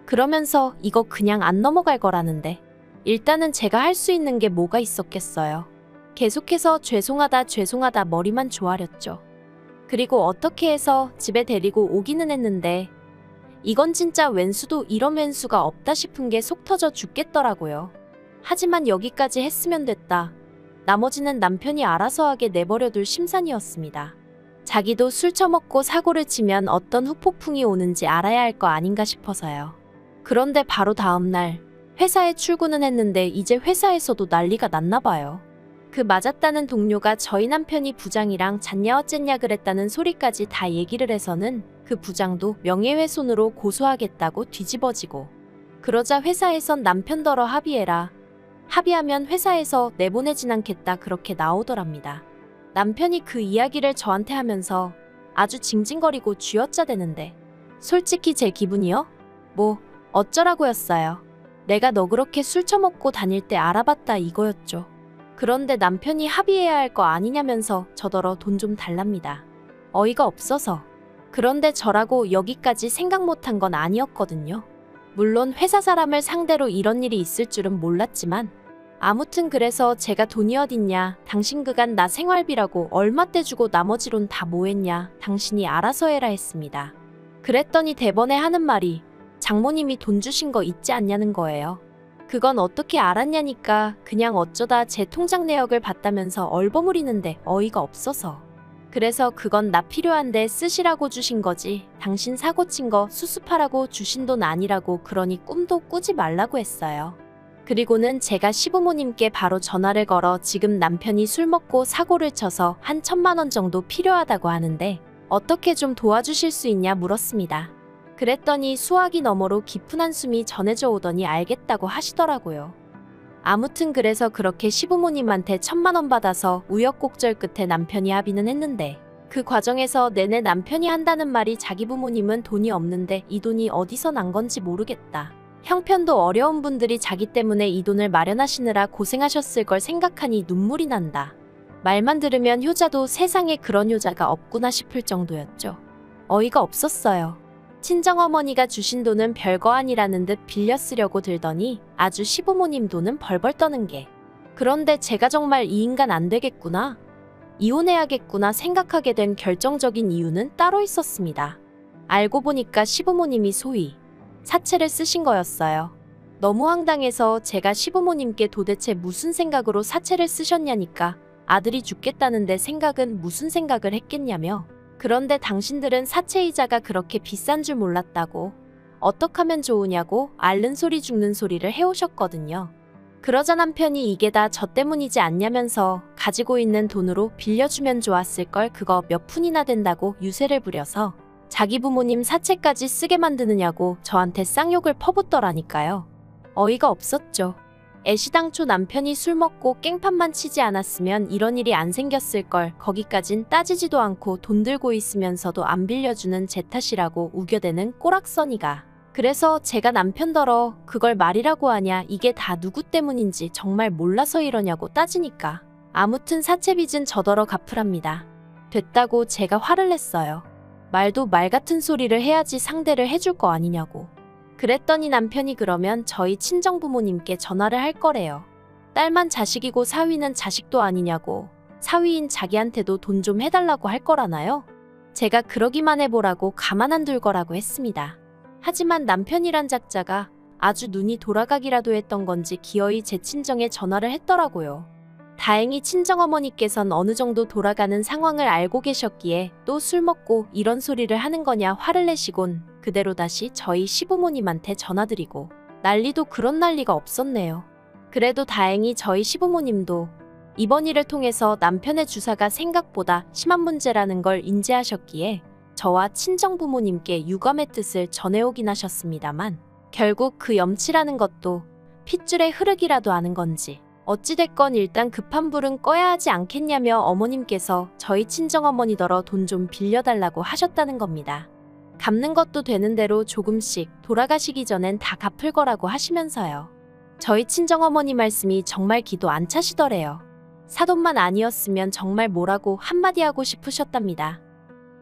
그러면서 이거 그냥 안 넘어갈 거라는데, 일단은 제가 할 수 있는 게 뭐가 있었겠어요. 계속해서 죄송하다 죄송하다 머리만 조아렸죠. 그리고 어떻게 해서 집에 데리고 오기는 했는데 이건 진짜 왼수도 이런 왼수가 없다 싶은 게 속 터져 죽겠더라고요. 하지만 여기까지 했으면 됐다. 나머지는 남편이 알아서 하게 내버려둘 심산이었습니다. 자기도 술 처먹고 사고를 치면 어떤 후폭풍이 오는지 알아야 할 거 아닌가 싶어서요. 그런데 바로 다음 날 회사에 출근은 했는데 이제 회사에서도 난리가 났나 봐요. 그 맞았다는 동료가 저희 남편이 부장이랑 잤냐 어쨌냐 그랬다는 소리까지 다 얘기를 해서는 그 부장도 명예훼손으로 고소하겠다고 뒤집어지고, 그러자 회사에선 남편더러 합의해라. 합의하면 회사에서 내보내진 않겠다 그렇게 나오더랍니다. 남편이 그 이야기를 저한테 하면서 아주 징징거리고 쥐어짜대는데 솔직히 제 기분이요? 뭐 어쩌라고였어요. 내가 너 그렇게 술 처먹고 다닐 때 알아봤다 이거였죠. 그런데 남편이 합의해야 할 거 아니냐면서 저더러 돈 좀 달랍니다. 어이가 없어서. 그런데 저라고 여기까지 생각 못한 건 아니었거든요. 물론 회사 사람을 상대로 이런 일이 있을 줄은 몰랐지만 아무튼 그래서 제가 돈이 어딨냐, 당신 그간 나 생활비라고 얼마 떼주고 나머지론 다 뭐했냐, 당신이 알아서 해라 했습니다. 그랬더니 대번에 하는 말이 장모님이 돈 주신 거 있지 않냐는 거예요. 그건 어떻게 알았냐니까 그냥 어쩌다 제 통장 내역을 봤다면서 얼버무리는데 어이가 없어서. 그래서 그건 나 필요한데 쓰시라고 주신 거지, 당신 사고 친 거 수습하라고 주신 돈 아니라고, 그러니 꿈도 꾸지 말라고 했어요. 그리고는 제가 시부모님께 바로 전화를 걸어 지금 남편이 술 먹고 사고를 쳐서 한 1,000만 원 정도 필요하다고 하는데 어떻게 좀 도와주실 수 있냐 물었습니다. 그랬더니 수화기 너머로 깊은 한숨이 전해져 오더니 알겠다고 하시더라고요. 아무튼 그래서 그렇게 시부모님한테 1,000만 원 받아서 우여곡절 끝에 남편이 합의는 했는데 그 과정에서 내내 남편이 한다는 말이 자기 부모님은 돈이 없는데 이 돈이 어디서 난 건지 모르겠다. 형편도 어려운 분들이 자기 때문에 이 돈을 마련하시느라 고생하셨을 걸 생각하니 눈물이 난다. 말만 들으면 효자도 세상에 그런 효자가 없구나 싶을 정도였죠. 어이가 없었어요. 친정어머니가 주신 돈은 별거 아니라는 듯 빌려 쓰려고 들더니 아주 시부모님 돈은 벌벌 떠는 게. 그런데 제가 정말 이 인간 안 되겠구나, 이혼해야겠구나 생각하게 된 결정적인 이유는 따로 있었습니다. 알고 보니까 시부모님이 소위 사채를 쓰신 거였어요. 너무 황당해서 제가 시부모님께 도대체 무슨 생각으로 사채를 쓰셨냐니까 아들이 죽겠다는데 생각은 무슨 생각을 했겠냐며, 그런데 당신들은 사채이자가 그렇게 비싼 줄 몰랐다고, 어떡하면 좋으냐고 앓는 소리 죽는 소리를 해오셨거든요. 그러자 남편이 이게 다 저 때문이지 않냐면서 가지고 있는 돈으로 빌려주면 좋았을 걸 그거 몇 푼이나 된다고 유세를 부려서 자기 부모님 사채까지 쓰게 만드느냐고 저한테 쌍욕을 퍼붓더라니까요. 어이가 없었죠. 애시당초 남편이 술 먹고 깽판만 치지 않았으면 이런 일이 안 생겼을 걸 거기까진 따지지도 않고 돈 들고 있으면서도 안 빌려주는 제 탓이라고 우겨대는 꼬락서니가. 그래서 제가 남편더러 그걸 말이라고 하냐, 이게 다 누구 때문인지 정말 몰라서 이러냐고 따지니까 아무튼 사채빚은 저더러 갚으랍니다. 됐다고 제가 화를 냈어요. 말도 말 같은 소리를 해야지 상대를 해줄 거 아니냐고. 그랬더니 남편이 그러면 저희 친정부모님께 전화를 할 거래요. 딸만 자식이고 사위는 자식도 아니냐고, 사위인 자기한테도 돈 좀 해달라고 할 거라나요? 제가 그러기만 해보라고 가만 안 둘 거라고 했습니다. 하지만 남편이란 작자가 아주 눈이 돌아가기라도 했던 건지 기어이 제 친정에 전화를 했더라고요. 다행히 친정어머니께선 어느 정도 돌아가는 상황을 알고 계셨기에 또 술 먹고 이런 소리를 하는 거냐 화를 내시곤 그대로 다시 저희 시부모님한테 전화드리고, 난리도 그런 난리가 없었네요. 그래도 다행히 저희 시부모님도 이번 일을 통해서 남편의 주사가 생각보다 심한 문제라는 걸 인지하셨기에 저와 친정부모님께 유감의 뜻을 전해오긴 하셨습니다만 결국 그 염치라는 것도 핏줄의 흐르기라도 아는 건지 어찌됐건 일단 급한 불은 꺼야 하지 않겠냐며 어머님께서 저희 친정어머니더러 돈 좀 빌려달라고 하셨다는 겁니다. 갚는 것도 되는 대로 조금씩 돌아가시기 전엔 다 갚을 거라고 하시면서요. 저희 친정어머니 말씀이 정말 기도 안 차시더래요. 사돈만 아니었으면 정말 뭐라고 한마디 하고 싶으셨답니다.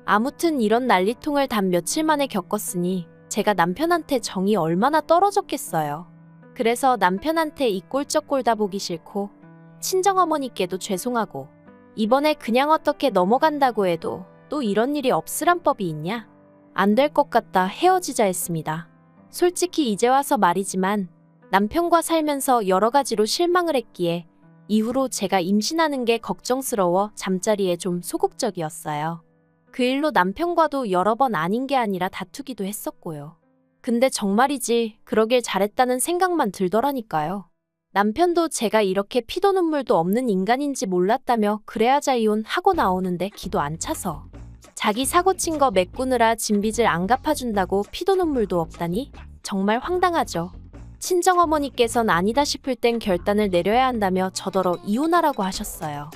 아무튼 이런 난리통을 단 며칠 만에 겪었으니 제가 남편한테 정이 얼마나 떨어졌겠어요. 그래서 남편한테 이 꼴쩍 꼴다 보기 싫고 친정어머니께도 죄송하고, 이번에 그냥 어떻게 넘어간다고 해도 또 이런 일이 없으란 법이 있냐? 안 될 것 같다 헤어지자 했습니다. 솔직히 이제 와서 말이지만 남편과 살면서 여러 가지로 실망을 했기에 이후로 제가 임신하는 게 걱정스러워 잠자리에 좀 소극적이었어요. 그 일로 남편과도 여러 번 아닌 게 아니라 다투기도 했었고요. 근데 정말이지 그러길 잘했다는 생각만 들더라니까요. 남편도 제가 이렇게 피도 눈물도 없는 인간인지 몰랐다며 그래야자 이혼하고 나오는데 기도 안 차서 자기 사고 친 거 메꾸느라 진 빚을 안 갚아준다고 피도 눈물도 없다니 정말 황당하죠. 친정어머니께선 아니다 싶을 땐 결단을 내려야 한다며 저더러 이혼하라고 하셨어요.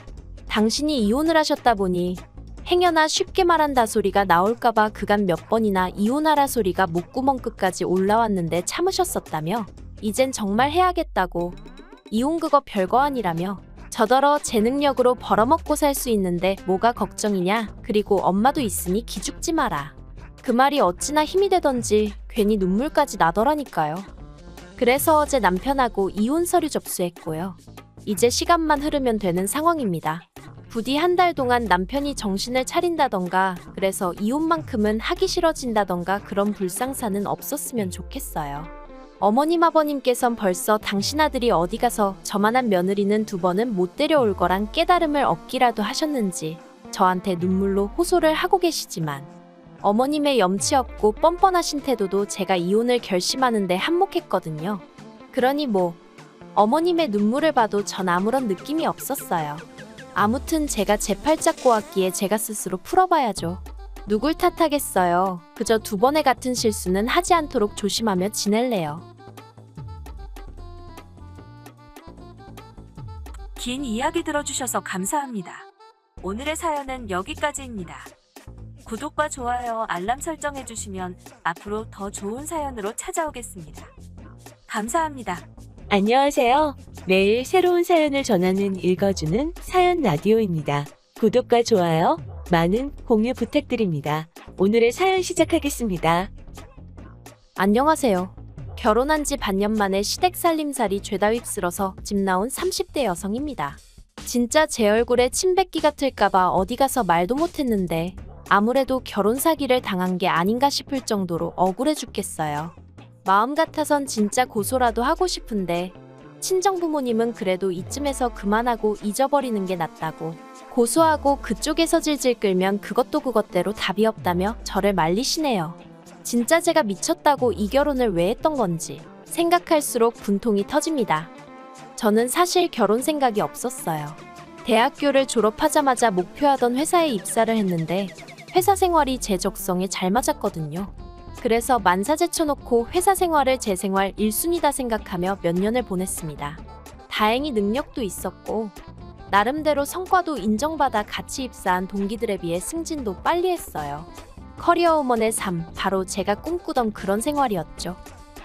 당신이 이혼을 하셨다 보니 행여나 쉽게 말한다 소리가 나올까봐 그간 몇 번이나 이혼하라 소리가 목구멍 끝까지 올라왔는데 참으셨었다며 이젠 정말 해야겠다고 이혼 그거 별거 아니라며 저더러 제 능력으로 벌어먹고 살 수 있는데 뭐가 걱정이냐 그리고 엄마도 있으니 기죽지 마라. 그 말이 어찌나 힘이 되던지 괜히 눈물까지 나더라니까요. 그래서 어제 남편하고 이혼 서류 접수했고요. 이제 시간만 흐르면 되는 상황입니다. 부디 한 달 동안 남편이 정신을 차린다던가 그래서 이혼만큼은 하기 싫어진다던가 그런 불상사는 없었으면 좋겠어요. 어머님 아버님께선 벌써 당신 아들이 어디 가서 저만한 며느리는 두 번은 못 데려올 거란 깨달음을 얻기라도 하셨는지 저한테 눈물로 호소를 하고 계시지만 어머님의 염치 없고 뻔뻔하신 태도도 제가 이혼을 결심하는데 한몫했거든요. 그러니 뭐 어머님의 눈물을 봐도 전 아무런 느낌이 없었어요. 아무튼 제가 제 팔짝 꼬았기에 제가 스스로 풀어봐야죠. 누굴 탓하겠어요. 그저 두 번의 같은 실수는 하지 않도록 조심하며 지낼래요. 긴 이야기 들어주셔서 감사합니다. 오늘의 사연은 여기까지입니다. 구독과 좋아요, 알람 설정해주시면 앞으로 더 좋은 사연으로 찾아오겠습니다. 감사합니다. 안녕하세요. 매일 새로운 사연을 전하는 읽어주는 사연 라디오입니다. 구독과 좋아요, 많은 공유 부탁드립니다. 오늘의 사연 시작하겠습니다. 안녕하세요. 결혼한 지 반년 만에 시댁 살림살이 죄다 휩쓸어서 집 나온 30대 여성입니다. 진짜 제 얼굴에 침 뱉기 같을까봐 어디 가서 말도 못했는데 아무래도 결혼 사기를 당한 게 아닌가 싶을 정도로 억울해 죽겠어요. 마음 같아선 진짜 고소라도 하고 싶은데 친정 부모님은 그래도 이쯤에서 그만하고 잊어버리는 게 낫다고 고소하고 그쪽에서 질질 끌면 그것도 그것대로 답이 없다며 저를 말리시네요. 진짜 제가 미쳤다고 이 결혼을 왜 했던 건지 생각할수록 분통이 터집니다. 저는 사실 결혼 생각이 없었어요. 대학교를 졸업하자마자 목표하던 회사에 입사를 했는데 회사 생활이 제 적성에 잘 맞았거든요. 그래서 만사 제쳐놓고 회사 생활을 제 생활 1순위다 생각하며 몇 년을 보냈습니다. 다행히 능력도 있었고 나름대로 성과도 인정받아 같이 입사한 동기들에 비해 승진도 빨리 했어요. 커리어 우먼의 삶, 바로 제가 꿈꾸던 그런 생활이었죠.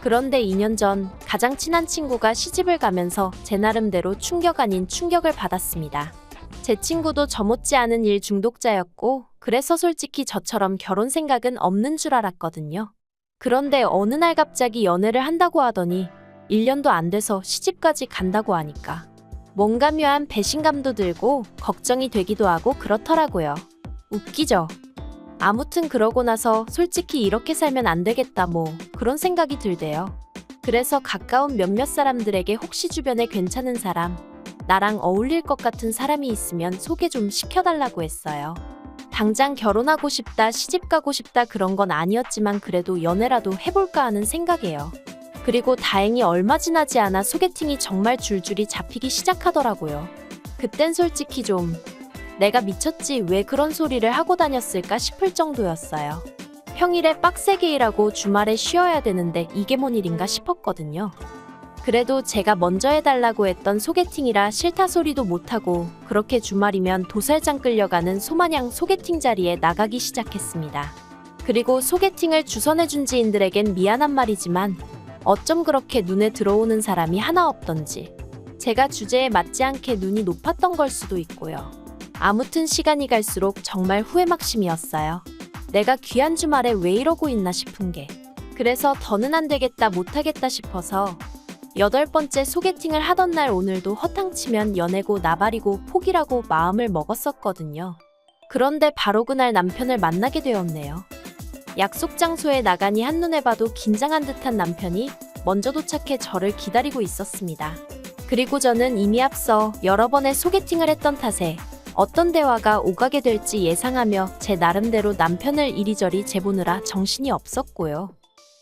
그런데 2년 전 가장 친한 친구가 시집을 가면서 제 나름대로 충격 아닌 충격을 받았습니다. 제 친구도 저 못지않은 일 중독자였고 그래서 솔직히 저처럼 결혼 생각은 없는 줄 알았거든요. 그런데 어느 날 갑자기 연애를 한다고 하더니 1년도 안 돼서 시집까지 간다고 하니까 뭔가 묘한 배신감도 들고 걱정이 되기도 하고 그렇더라고요. 웃기죠? 아무튼 그러고 나서 솔직히 이렇게 살면 안 되겠다 뭐 그런 생각이 들대요. 그래서 가까운 몇몇 사람들에게 혹시 주변에 괜찮은 사람, 나랑 어울릴 것 같은 사람이 있으면 소개 좀 시켜달라고 했어요. 당장 결혼하고 싶다, 시집가고 싶다 그런 건 아니었지만 그래도 연애라도 해볼까 하는 생각이에요. 그리고 다행히 얼마 지나지 않아 소개팅이 정말 줄줄이 잡히기 시작하더라고요. 그땐 솔직히 좀 내가 미쳤지 왜 그런 소리를 하고 다녔을까 싶을 정도였어요. 평일에 빡세게 일하고 주말에 쉬어야 되는데 이게 뭔 일인가 싶었거든요. 그래도 제가 먼저 해달라고 했던 소개팅이라 싫다 소리도 못하고 그렇게 주말이면 도살장 끌려가는 소마냥 소개팅 자리에 나가기 시작했습니다. 그리고 소개팅을 주선해준 지인들에겐 미안한 말이지만 어쩜 그렇게 눈에 들어오는 사람이 하나 없던지 제가 주제에 맞지 않게 눈이 높았던 걸 수도 있고요. 아무튼 시간이 갈수록 정말 후회막심이었어요. 내가 귀한 주말에 왜 이러고 있나 싶은 게. 그래서 더는 안 되겠다 못하겠다 싶어서 8번째 소개팅을 하던 날 오늘도 허탕치면 연애고 나발이고 포기라고 마음을 먹었었거든요. 그런데 바로 그날 남편을 만나게 되었네요. 약속 장소에 나가니 한눈에 봐도 긴장한 듯한 남편이 먼저 도착해 저를 기다리고 있었습니다. 그리고 저는 이미 앞서 여러 번의 소개팅을 했던 탓에 어떤 대화가 오가게 될지 예상하며 제 나름대로 남편을 이리저리 재보느라 정신이 없었고요.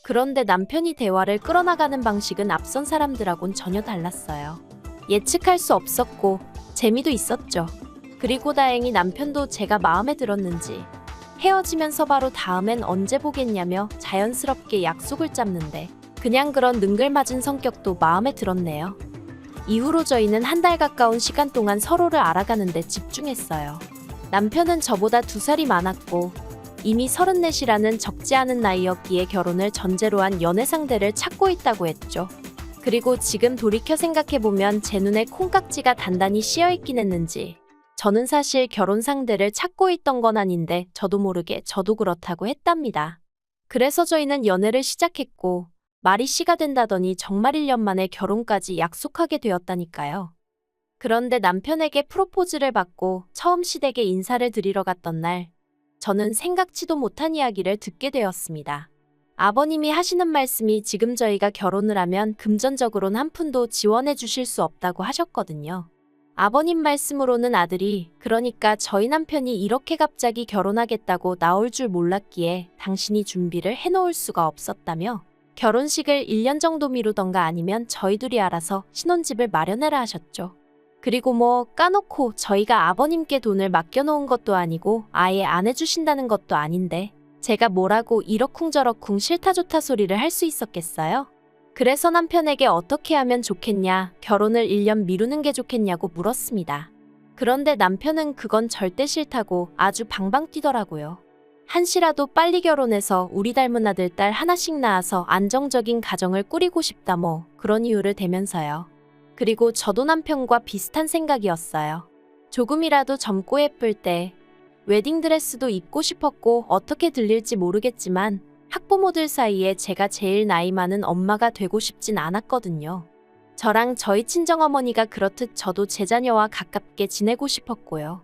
그런데 남편이 대화를 끌어나가는 방식은 앞선 사람들하고는 전혀 달랐어요. 예측할 수 없었고 재미도 있었죠. 그리고 다행히 남편도 제가 마음에 들었는지 헤어지면서 바로 다음엔 언제 보겠냐며 자연스럽게 약속을 잡는데 그냥 그런 능글맞은 성격도 마음에 들었네요. 이후로 저희는 한 달 가까운 시간 동안 서로를 알아가는데 집중했어요. 남편은 저보다 2살이 많았고 이미 34이라는 적지 않은 나이였기에 결혼을 전제로 한 연애 상대를 찾고 있다고 했죠. 그리고 지금 돌이켜 생각해보면 제 눈에 콩깍지가 단단히 씌어있긴 했는지 저는 사실 결혼 상대를 찾고 있던 건 아닌데 저도 모르게 저도 그렇다고 했답니다. 그래서 저희는 연애를 시작했고 말이 씨가 된다더니 정말 1년 만에 결혼까지 약속하게 되었다니까요. 그런데 남편에게 프로포즈를 받고 처음 시댁에 인사를 드리러 갔던 날 저는 생각지도 못한 이야기를 듣게 되었습니다. 아버님이 하시는 말씀이 지금 저희가 결혼을 하면 금전적으로는 한 푼도 지원해 주실 수 없다고 하셨거든요. 아버님 말씀으로는 아들이 그러니까 저희 남편이 이렇게 갑자기 결혼하겠다고 나올 줄 몰랐기에 당신이 준비를 해놓을 수가 없었다며 결혼식을 1년 정도 미루던가 아니면 저희 둘이 알아서 신혼집을 마련해라 하셨죠. 그리고 뭐 까놓고 저희가 아버님께 돈을 맡겨놓은 것도 아니고 아예 안 해주신다는 것도 아닌데 제가 뭐라고 이러쿵저러쿵 싫다 좋다 소리를 할 수 있었겠어요? 그래서 남편에게 어떻게 하면 좋겠냐, 결혼을 1년 미루는 게 좋겠냐고 물었습니다. 그런데 남편은 그건 절대 싫다고 아주 방방 뛰더라고요. 한시라도 빨리 결혼해서 우리 닮은 아들 딸 하나씩 낳아서 안정적인 가정을 꾸리고 싶다 뭐 그런 이유를 대면서요. 그리고 저도 남편과 비슷한 생각이었어요. 조금이라도 젊고 예쁠 때 웨딩드레스도 입고 싶었고 어떻게 들릴지 모르겠지만 학부모들 사이에 제가 제일 나이 많은 엄마가 되고 싶진 않았거든요. 저랑 저희 친정어머니가 그렇듯 저도 제 자녀와 가깝게 지내고 싶었고요.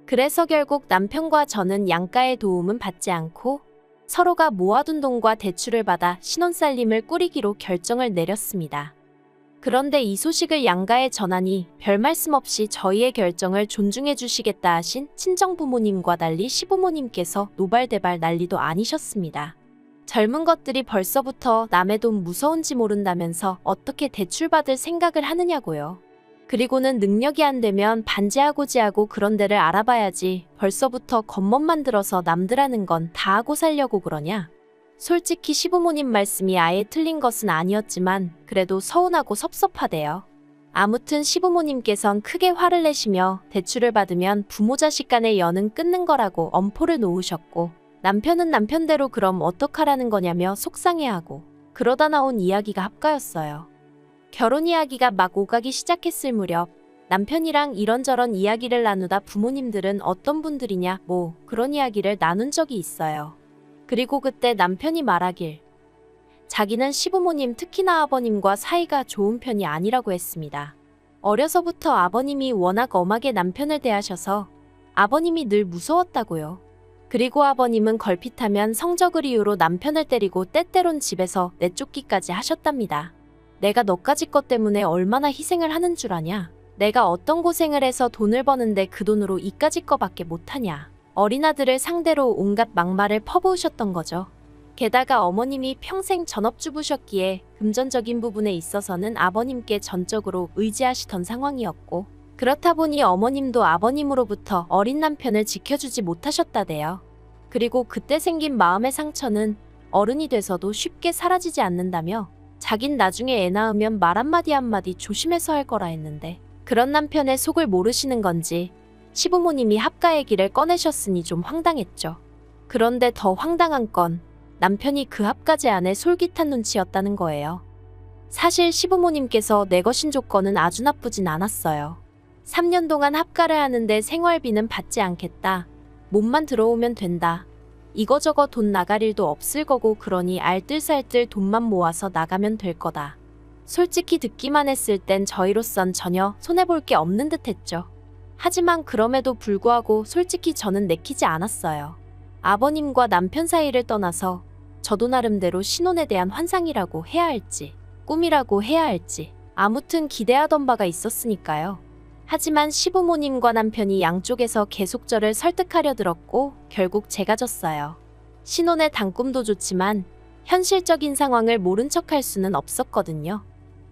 그래서 결국 남편과 저는 양가의 도움은 받지 않고 서로가 모아둔 돈과 대출을 받아 신혼살림을 꾸리기로 결정을 내렸습니다. 그런데 이 소식을 양가에 전하니 별 말씀 없이 저희의 결정을 존중해 주시겠다 하신 친정부모님과 달리 시부모님께서 노발대발 난리도 아니셨습니다. 젊은 것들이 벌써부터 남의 돈 무서운지 모른다면서 어떻게 대출받을 생각을 하느냐고요. 그리고는 능력이 안 되면 반지하고지하고 그런 데를 알아봐야지 벌써부터 겉멋만 들어서 남들 하는 건 다 하고 살려고 그러냐. 솔직히 시부모님 말씀이 아예 틀린 것은 아니었지만 그래도 서운하고 섭섭하대요. 아무튼 시부모님께선 크게 화를 내시며 대출을 받으면 부모 자식 간의 연은 끊는 거라고 엄포를 놓으셨고 남편은 남편대로 그럼 어떡하라는 거냐며 속상해하고 그러다 나온 이야기가 합가였어요. 결혼 이야기가 막 오가기 시작했을 무렵 남편이랑 이런저런 이야기를 나누다 부모님들은 어떤 분들이냐 뭐 그런 이야기를 나눈 적이 있어요. 그리고 그때 남편이 말하길 자기는 시부모님 특히나 아버님과 사이가 좋은 편이 아니라고 했습니다. 어려서부터 아버님이 워낙 엄하게 남편을 대하셔서 아버님이 늘 무서웠다고요. 그리고 아버님은 걸핏하면 성적을 이유로 남편을 때리고 때때론 집에서 내쫓기까지 하셨답니다. 내가 너까지 것 때문에 얼마나 희생을 하는 줄 아냐? 내가 어떤 고생을 해서 돈을 버는데 그 돈으로 이까지 거밖에 못하냐? 어린아들을 상대로 온갖 막말을 퍼부으셨던 거죠. 게다가 어머님이 평생 전업주부셨기에 금전적인 부분에 있어서는 아버님께 전적으로 의지하시던 상황이었고 그렇다 보니 어머님도 아버님으로부터 어린 남편을 지켜주지 못하셨다대요. 그리고 그때 생긴 마음의 상처는 어른이 돼서도 쉽게 사라지지 않는다며 자긴 나중에 애 낳으면 말 한마디 조심해서 할 거라 했는데 그런 남편의 속을 모르시는 건지 시부모님이 합가 얘기를 꺼내셨으니 좀 황당했죠. 그런데 더 황당한 건 남편이 그 합가 제안에 솔깃한 눈치였다는 거예요. 사실 시부모님께서 내거신 조건은 아주 나쁘진 않았어요. 3년 동안 합가를 하는데 생활비는 받지 않겠다. 몸만 들어오면 된다. 이거저거 돈 나갈 일도 없을 거고 그러니 알뜰살뜰 돈만 모아서 나가면 될 거다. 솔직히 듣기만 했을 땐 저희로선 전혀 손해볼 게 없는 듯 했죠. 하지만 그럼에도 불구하고 솔직히 저는 내키지 않았어요. 아버님과 남편 사이를 떠나서 저도 나름대로 신혼에 대한 환상이라고 해야 할지 꿈이라고 해야 할지 아무튼 기대하던 바가 있었으니까요. 하지만 시부모님과 남편이 양쪽에서 계속 저를 설득하려 들었고 결국 제가 졌어요. 신혼의 단꿈도 좋지만 현실적인 상황을 모른 척할 수는 없었거든요.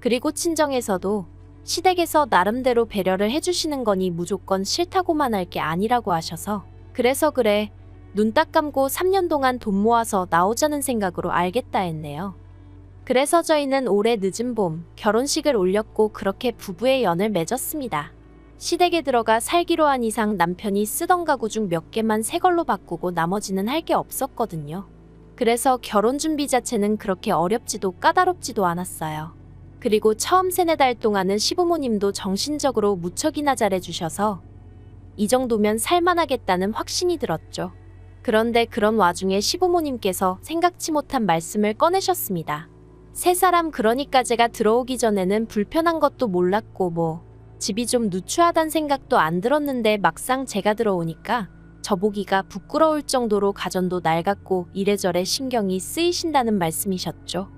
그리고 친정에서도 시댁에서 나름대로 배려를 해주시는 거니 무조건 싫다고만 할 게 아니라고 하셔서 그래서 그래 눈 딱 감고 3년 동안 돈 모아서 나오자는 생각으로 알겠다 했네요. 그래서 저희는 올해 늦은 봄 결혼식을 올렸고 그렇게 부부의 연을 맺었습니다. 시댁에 들어가 살기로 한 이상 남편이 쓰던 가구 중 몇 개만 새 걸로 바꾸고 나머지는 할 게 없었거든요. 그래서 결혼 준비 자체는 그렇게 어렵지도 까다롭지도 않았어요. 그리고 처음 3-4달 동안은 시부모님도 정신적으로 무척이나 잘해주셔서 이 정도면 살만하겠다는 확신이 들었죠. 그런데 그런 와중에 시부모님께서 생각지 못한 말씀을 꺼내셨습니다. 세 사람 그러니까 제가 들어오기 전에는 불편한 것도 몰랐고 집이 좀 누추하단 생각도 안 들었는데 막상 제가 들어오니까 저보기가 부끄러울 정도로 가전도 낡았고 이래저래 신경이 쓰이신다는 말씀이셨죠.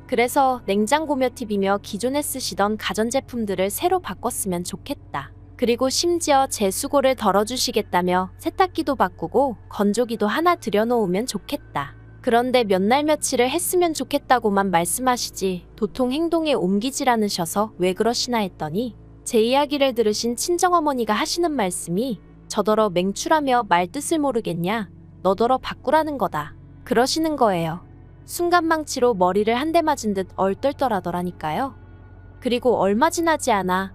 그래서 냉장고며 TV며 기존에 쓰시던 가전제품들을 새로 바꿨으면 좋겠다. 그리고 심지어 제 수고를 덜어주시겠다며 세탁기도 바꾸고 건조기도 하나 들여놓으면 좋겠다. 그런데 몇 날 며칠을 했으면 좋겠다고만 말씀하시지 도통 행동에 옮기질 않으셔서 왜 그러시나 했더니 제 이야기를 들으신 친정어머니가 하시는 말씀이 저더러 맹추라며 말 뜻을 모르겠냐? 너더러 바꾸라는 거다. 그러시는 거예요. 순간망치로 머리를 한 대 맞은 듯 얼떨떨하더라니까요. 그리고 얼마 지나지 않아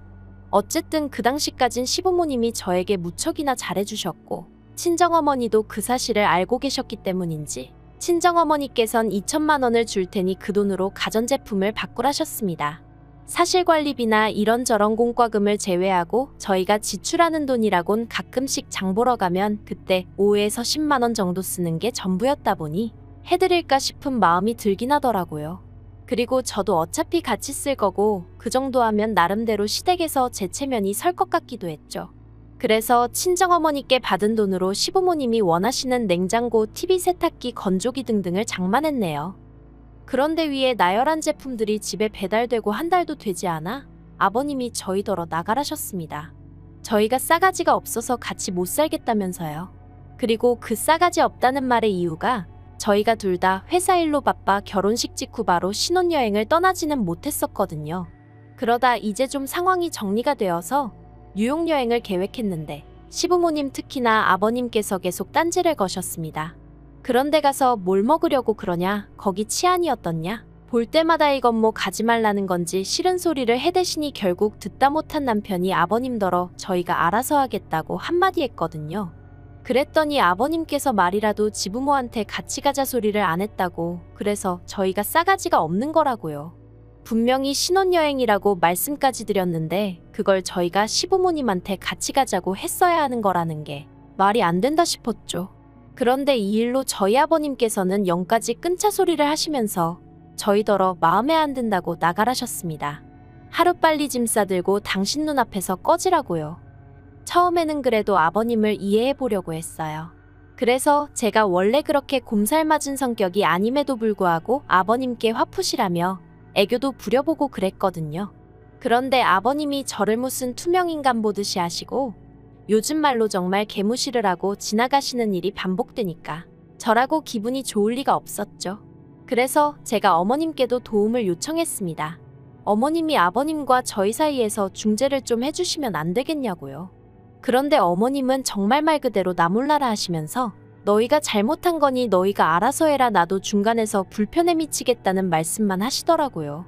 어쨌든 그 당시까진 시부모님이 저에게 무척이나 잘해주셨고 친정어머니도 그 사실을 알고 계셨기 때문인지 친정어머니께선 2천만 원을 줄 테니 그 돈으로 가전제품을 바꾸라셨습니다. 사실관리비나 이런저런 공과금을 제외하고 저희가 지출하는 돈이라곤 가끔씩 장 보러 가면 그때 5에서 10만 원 정도 쓰는 게 전부였다 보니 해드릴까 싶은 마음이 들긴 하더라고요. 그리고 저도 어차피 같이 쓸 거고 그 정도 하면 나름대로 시댁에서 제 체면이 설 것 같기도 했죠. 그래서 친정어머니께 받은 돈으로 시부모님이 원하시는 냉장고, TV, 세탁기, 건조기 등등을 장만했네요. 그런데 위에 나열한 제품들이 집에 배달되고 한 달도 되지 않아 아버님이 저희더러 나가라셨습니다. 저희가 싸가지가 없어서 같이 못 살겠다면서요. 그리고 그 싸가지 없다는 말의 이유가 저희가 둘 다 회사 일로 바빠 결혼식 직후 바로 신혼여행을 떠나지는 못했었거든요. 그러다 이제 좀 상황이 정리가 되어서 뉴욕여행을 계획했는데 시부모님 특히나 아버님께서 계속 딴지를 거셨습니다. 그런데 가서 뭘 먹으려고 그러냐? 거기 치안이 어떻냐? 볼 때마다 이건 뭐 가지 말라는 건지 싫은 소리를 해대시니 결국 듣다 못한 남편이 아버님더러 저희가 알아서 하겠다고 한마디 했거든요. 그랬더니 아버님께서 말이라도 지부모한테 같이 가자 소리를 안 했다고 그래서 저희가 싸가지가 없는 거라고요. 분명히 신혼여행이라고 말씀까지 드렸는데 그걸 저희가 시부모님한테 같이 가자고 했어야 하는 거라는 게 말이 안 된다 싶었죠. 그런데 이 일로 저희 아버님께서는 영까지 끊자 소리를 하시면서 저희더러 마음에 안 든다고 나가라셨습니다. 하루빨리 짐 싸들고 당신 눈앞에서 꺼지라고요. 처음에는 그래도 아버님을 이해해 보려고 했어요. 그래서 제가 원래 그렇게 곰살맞은 성격이 아님에도 불구하고 아버님께 화푸시라며 애교도 부려보고 그랬거든요. 그런데 아버님이 저를 무슨 투명인간 보듯이 하시고 요즘 말로 정말 개무시를 하고 지나가시는 일이 반복되니까 저라고 기분이 좋을 리가 없었죠. 그래서 제가 어머님께도 도움을 요청했습니다. 어머님이 아버님과 저희 사이에서 중재를 좀 해주시면 안 되겠냐고요. 그런데 어머님은 정말 말 그대로 나 몰라라 하시면서 너희가 잘못한 거니 너희가 알아서 해라 나도 중간에서 불편해 미치겠다는 말씀만 하시더라고요.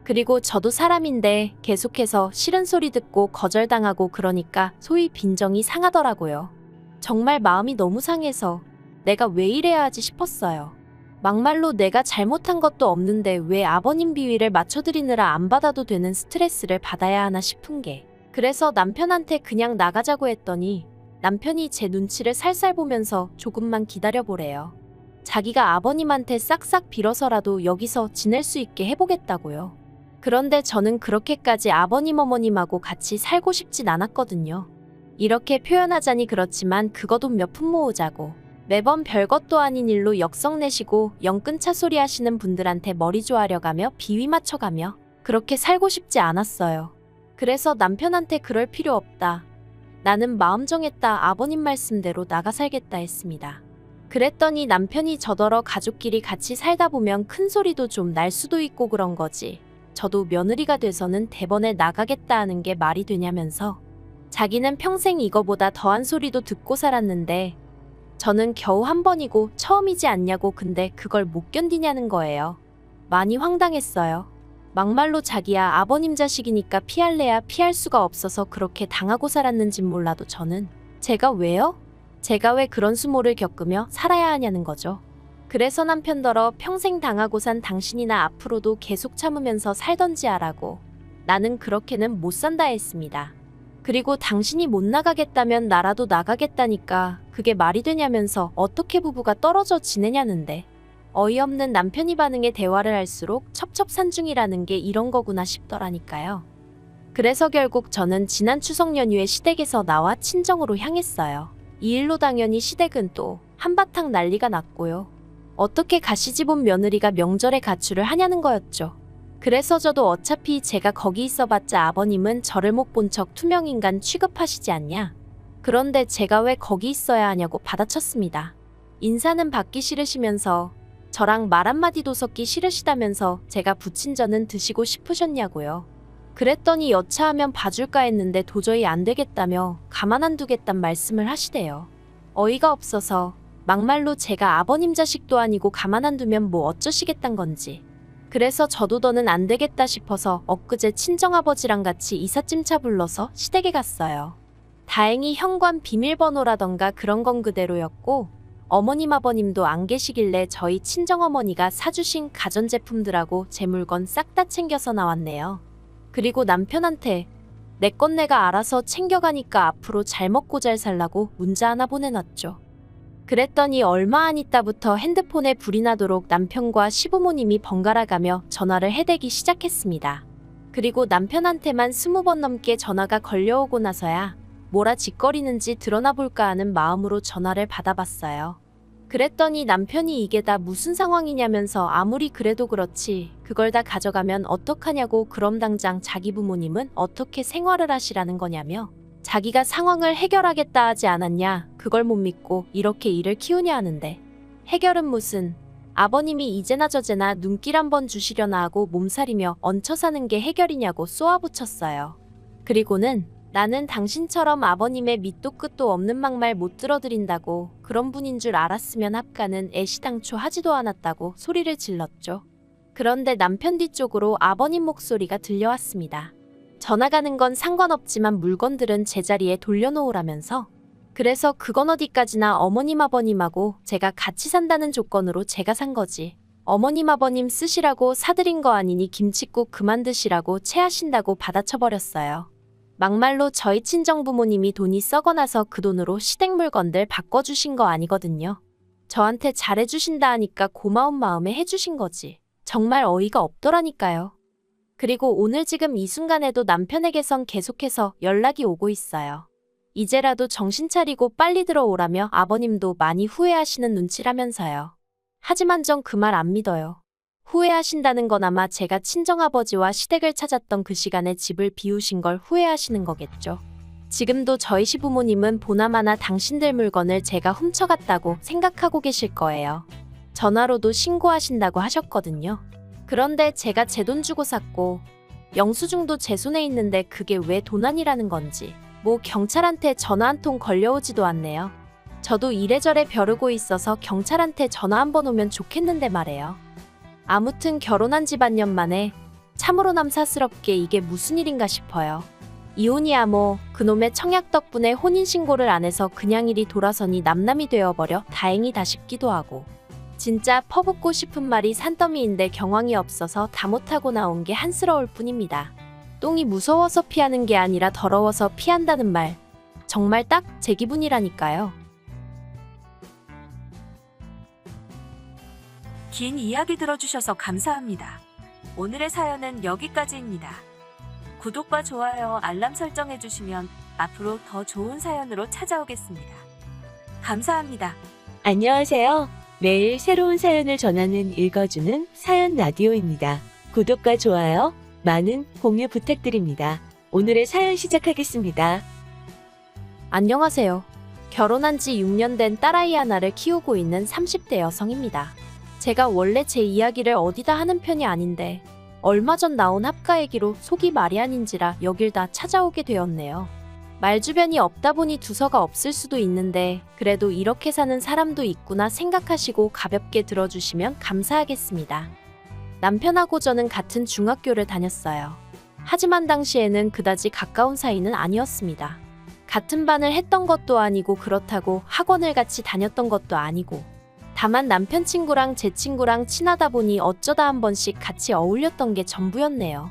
그리고 저도 사람인데 계속해서 싫은 소리 듣고 거절당하고 그러니까 소위 빈정이 상하더라고요. 정말 마음이 너무 상해서 내가 왜 이래야 하지 싶었어요. 막말로 내가 잘못한 것도 없는데 왜 아버님 비위를 맞춰드리느라 안 받아도 되는 스트레스를 받아야 하나 싶은 게 그래서 남편한테 그냥 나가자고 했더니 남편이 제 눈치를 살살 보면서 조금만 기다려보래요. 자기가 아버님한테 싹싹 빌어서라도 여기서 지낼 수 있게 해보겠다고요. 그런데 저는 그렇게까지 아버님 어머님하고 같이 살고 싶진 않았거든요. 이렇게 표현하자니 그렇지만 그거 돈 몇 푼 모으자고 매번 별것도 아닌 일로 역성 내시고 영 끊자 소리 하시는 분들한테 머리 조아려가며 비위 맞춰가며 그렇게 살고 싶지 않았어요. 그래서 남편한테 그럴 필요 없다. 나는 마음 정했다. 아버님 말씀대로 나가 살겠다 했습니다. 그랬더니 남편이 저더러 가족끼리 같이 살다 보면 큰 소리도 좀 날 수도 있고 그런 거지. 저도 며느리가 돼서는 대번에 나가겠다 하는 게 말이 되냐면서 자기는 평생 이거보다 더한 소리도 듣고 살았는데 저는 겨우 한 번이고 처음이지 않냐고 근데 그걸 못 견디냐는 거예요. 많이 황당했어요. 막말로 자기야 아버님 자식이니까 피할래야 피할 수가 없어서 그렇게 당하고 살았는진 몰라도 저는 제가 왜요? 제가 왜 그런 수모를 겪으며 살아야 하냐는 거죠. 그래서 남편더러 평생 당하고 산 당신이나 앞으로도 계속 참으면서 살던지 하라고 나는 그렇게는 못 산다 했습니다. 그리고 당신이 못 나가겠다면 나라도 나가겠다니까 그게 말이 되냐면서 어떻게 부부가 떨어져 지내냐는데 어이없는 남편이 반응에 대화를 할수록 첩첩산중이라는 게 이런 거구나 싶더라니까요. 그래서 결국 저는 지난 추석 연휴에 시댁에서 나와 친정으로 향했어요. 이 일로 당연히 시댁은 또 한바탕 난리가 났고요. 어떻게 가시집 온 며느리가 명절에 가출을 하냐는 거였죠. 그래서 저도 어차피 제가 거기 있어봤자 아버님은 저를 못 본 척 투명인간 취급하시지 않냐. 그런데 제가 왜 거기 있어야 하냐고 받아쳤습니다. 인사는 받기 싫으시면서 저랑 말 한마디도 섞기 싫으시다면서 제가 부친 전은 드시고 싶으셨냐고요. 그랬더니 여차하면 봐줄까 했는데 도저히 안 되겠다며 가만 안 두겠단 말씀을 하시대요. 어이가 없어서 막말로 제가 아버님 자식도 아니고 가만 안 두면 뭐 어쩌시겠단 건지. 그래서 저도 더는 안 되겠다 싶어서 엊그제 친정아버지랑 같이 이삿짐차 불러서 시댁에 갔어요. 다행히 현관 비밀번호라던가 그런 건 그대로였고 어머님 아버님도 안 계시길래 저희 친정어머니가 사주신 가전제품들하고 제 물건 싹 다 챙겨서 나왔네요. 그리고 남편한테 내 건 내가 알아서 챙겨가니까 앞으로 잘 먹고 잘 살라고 문자 하나 보내놨죠. 그랬더니 얼마 안 있다부터 핸드폰에 불이 나도록 남편과 시부모님이 번갈아가며 전화를 해대기 시작했습니다. 그리고 남편한테만 20번 넘게 전화가 걸려오고 나서야 뭐라 짓거리는지 드러나 볼까 하는 마음으로 전화를 받아봤어요. 그랬더니 남편이 이게 다 무슨 상황이냐면서 아무리 그래도 그렇지 그걸 다 가져가면 어떡하냐고 그럼 당장 자기 부모님은 어떻게 생활을 하시라는 거냐며 자기가 상황을 해결하겠다 하지 않았냐 그걸 못 믿고 이렇게 일을 키우냐 하는데 해결은 무슨 아버님이 이제나 저제나 눈길 한번 주시려나 하고 몸살이며 얹혀 사는 게 해결이냐고 쏘아붙였어요. 그리고는 나는 당신처럼 아버님의 밑도 끝도 없는 막말 못 들어드린다고 그런 분인 줄 알았으면 합가는 애시당초 하지도 않았다고 소리를 질렀죠. 그런데 남편 뒤쪽으로 아버님 목소리가 들려왔습니다. 전화 가는 건 상관없지만 물건들은 제자리에 돌려놓으라면서 그래서 그건 어디까지나 어머님 아버님하고 제가 같이 산다는 조건으로 제가 산 거지. 어머님 아버님 쓰시라고 사드린 거 아니니 김칫국 그만 드시라고 체하신다고 받아쳐버렸어요. 막말로 저희 친정부모님이 돈이 썩어나서 그 돈으로 시댁 물건들 바꿔주신 거 아니거든요. 저한테 잘해주신다 하니까 고마운 마음에 해주신 거지. 정말 어이가 없더라니까요. 그리고 오늘 지금 이 순간에도 남편에게선 계속해서 연락이 오고 있어요. 이제라도 정신 차리고 빨리 들어오라며 아버님도 많이 후회하시는 눈치라면서요. 하지만 전 그 말 안 믿어요. 후회하신다는 건 아마 제가 친정아버지와 시댁을 찾았던 그 시간에 집을 비우신 걸 후회하시는 거겠죠. 지금도 저희 시부모님은 보나마나 당신들 물건을 제가 훔쳐갔다고 생각하고 계실 거예요. 전화로도 신고하신다고 하셨거든요. 그런데 제가 제 돈 주고 샀고 영수증도 제 손에 있는데 그게 왜 도난이라는 건지 뭐 경찰한테 전화 한 통 걸려오지도 않네요. 저도 이래저래 벼르고 있어서 경찰한테 전화 한번 오면 좋겠는데 말이에요. 아무튼 결혼한 지 반년 만에 참으로 남사스럽게 이게 무슨 일인가 싶어요. 이혼이야 뭐 그놈의 청약 덕분에 혼인신고를 안 해서 그냥 일이 돌아서니 남남이 되어버려 다행이다 싶기도 하고 진짜 퍼붓고 싶은 말이 산더미인데 경황이 없어서 다 못하고 나온 게 한스러울 뿐입니다. 똥이 무서워서 피하는 게 아니라 더러워서 피한다는 말 정말 딱 제 기분이라니까요. 긴 이야기 들어주셔서 감사합니다. 오늘의 사연은 여기까지입니다. 구독과 좋아요, 알람 설정해주시면 앞으로 더 좋은 사연으로 찾아오겠습니다. 감사합니다. 안녕하세요. 매일 새로운 사연을 전하는 읽어주는 사연 라디오입니다. 구독과 좋아요, 많은 공유 부탁드립니다. 오늘의 사연 시작하겠습니다. 안녕하세요. 결혼한 지 6년 된 딸아이 하나를 키우고 있는 30대 여성입니다. 제가 원래 제 이야기를 어디다 하는 편이 아닌데 얼마 전 나온 합가 얘기로 속이 말이 아닌지라 여길 다 찾아오게 되었네요. 말주변이 없다 보니 두서가 없을 수도 있는데 그래도 이렇게 사는 사람도 있구나 생각하시고 가볍게 들어주시면 감사하겠습니다. 남편하고 저는 같은 중학교를 다녔어요. 하지만 당시에는 그다지 가까운 사이는 아니었습니다. 같은 반을 했던 것도 아니고 그렇다고 학원을 같이 다녔던 것도 아니고 다만 남편 친구랑 제 친구랑 친하다 보니 어쩌다 한 번씩 같이 어울렸던 게 전부였네요.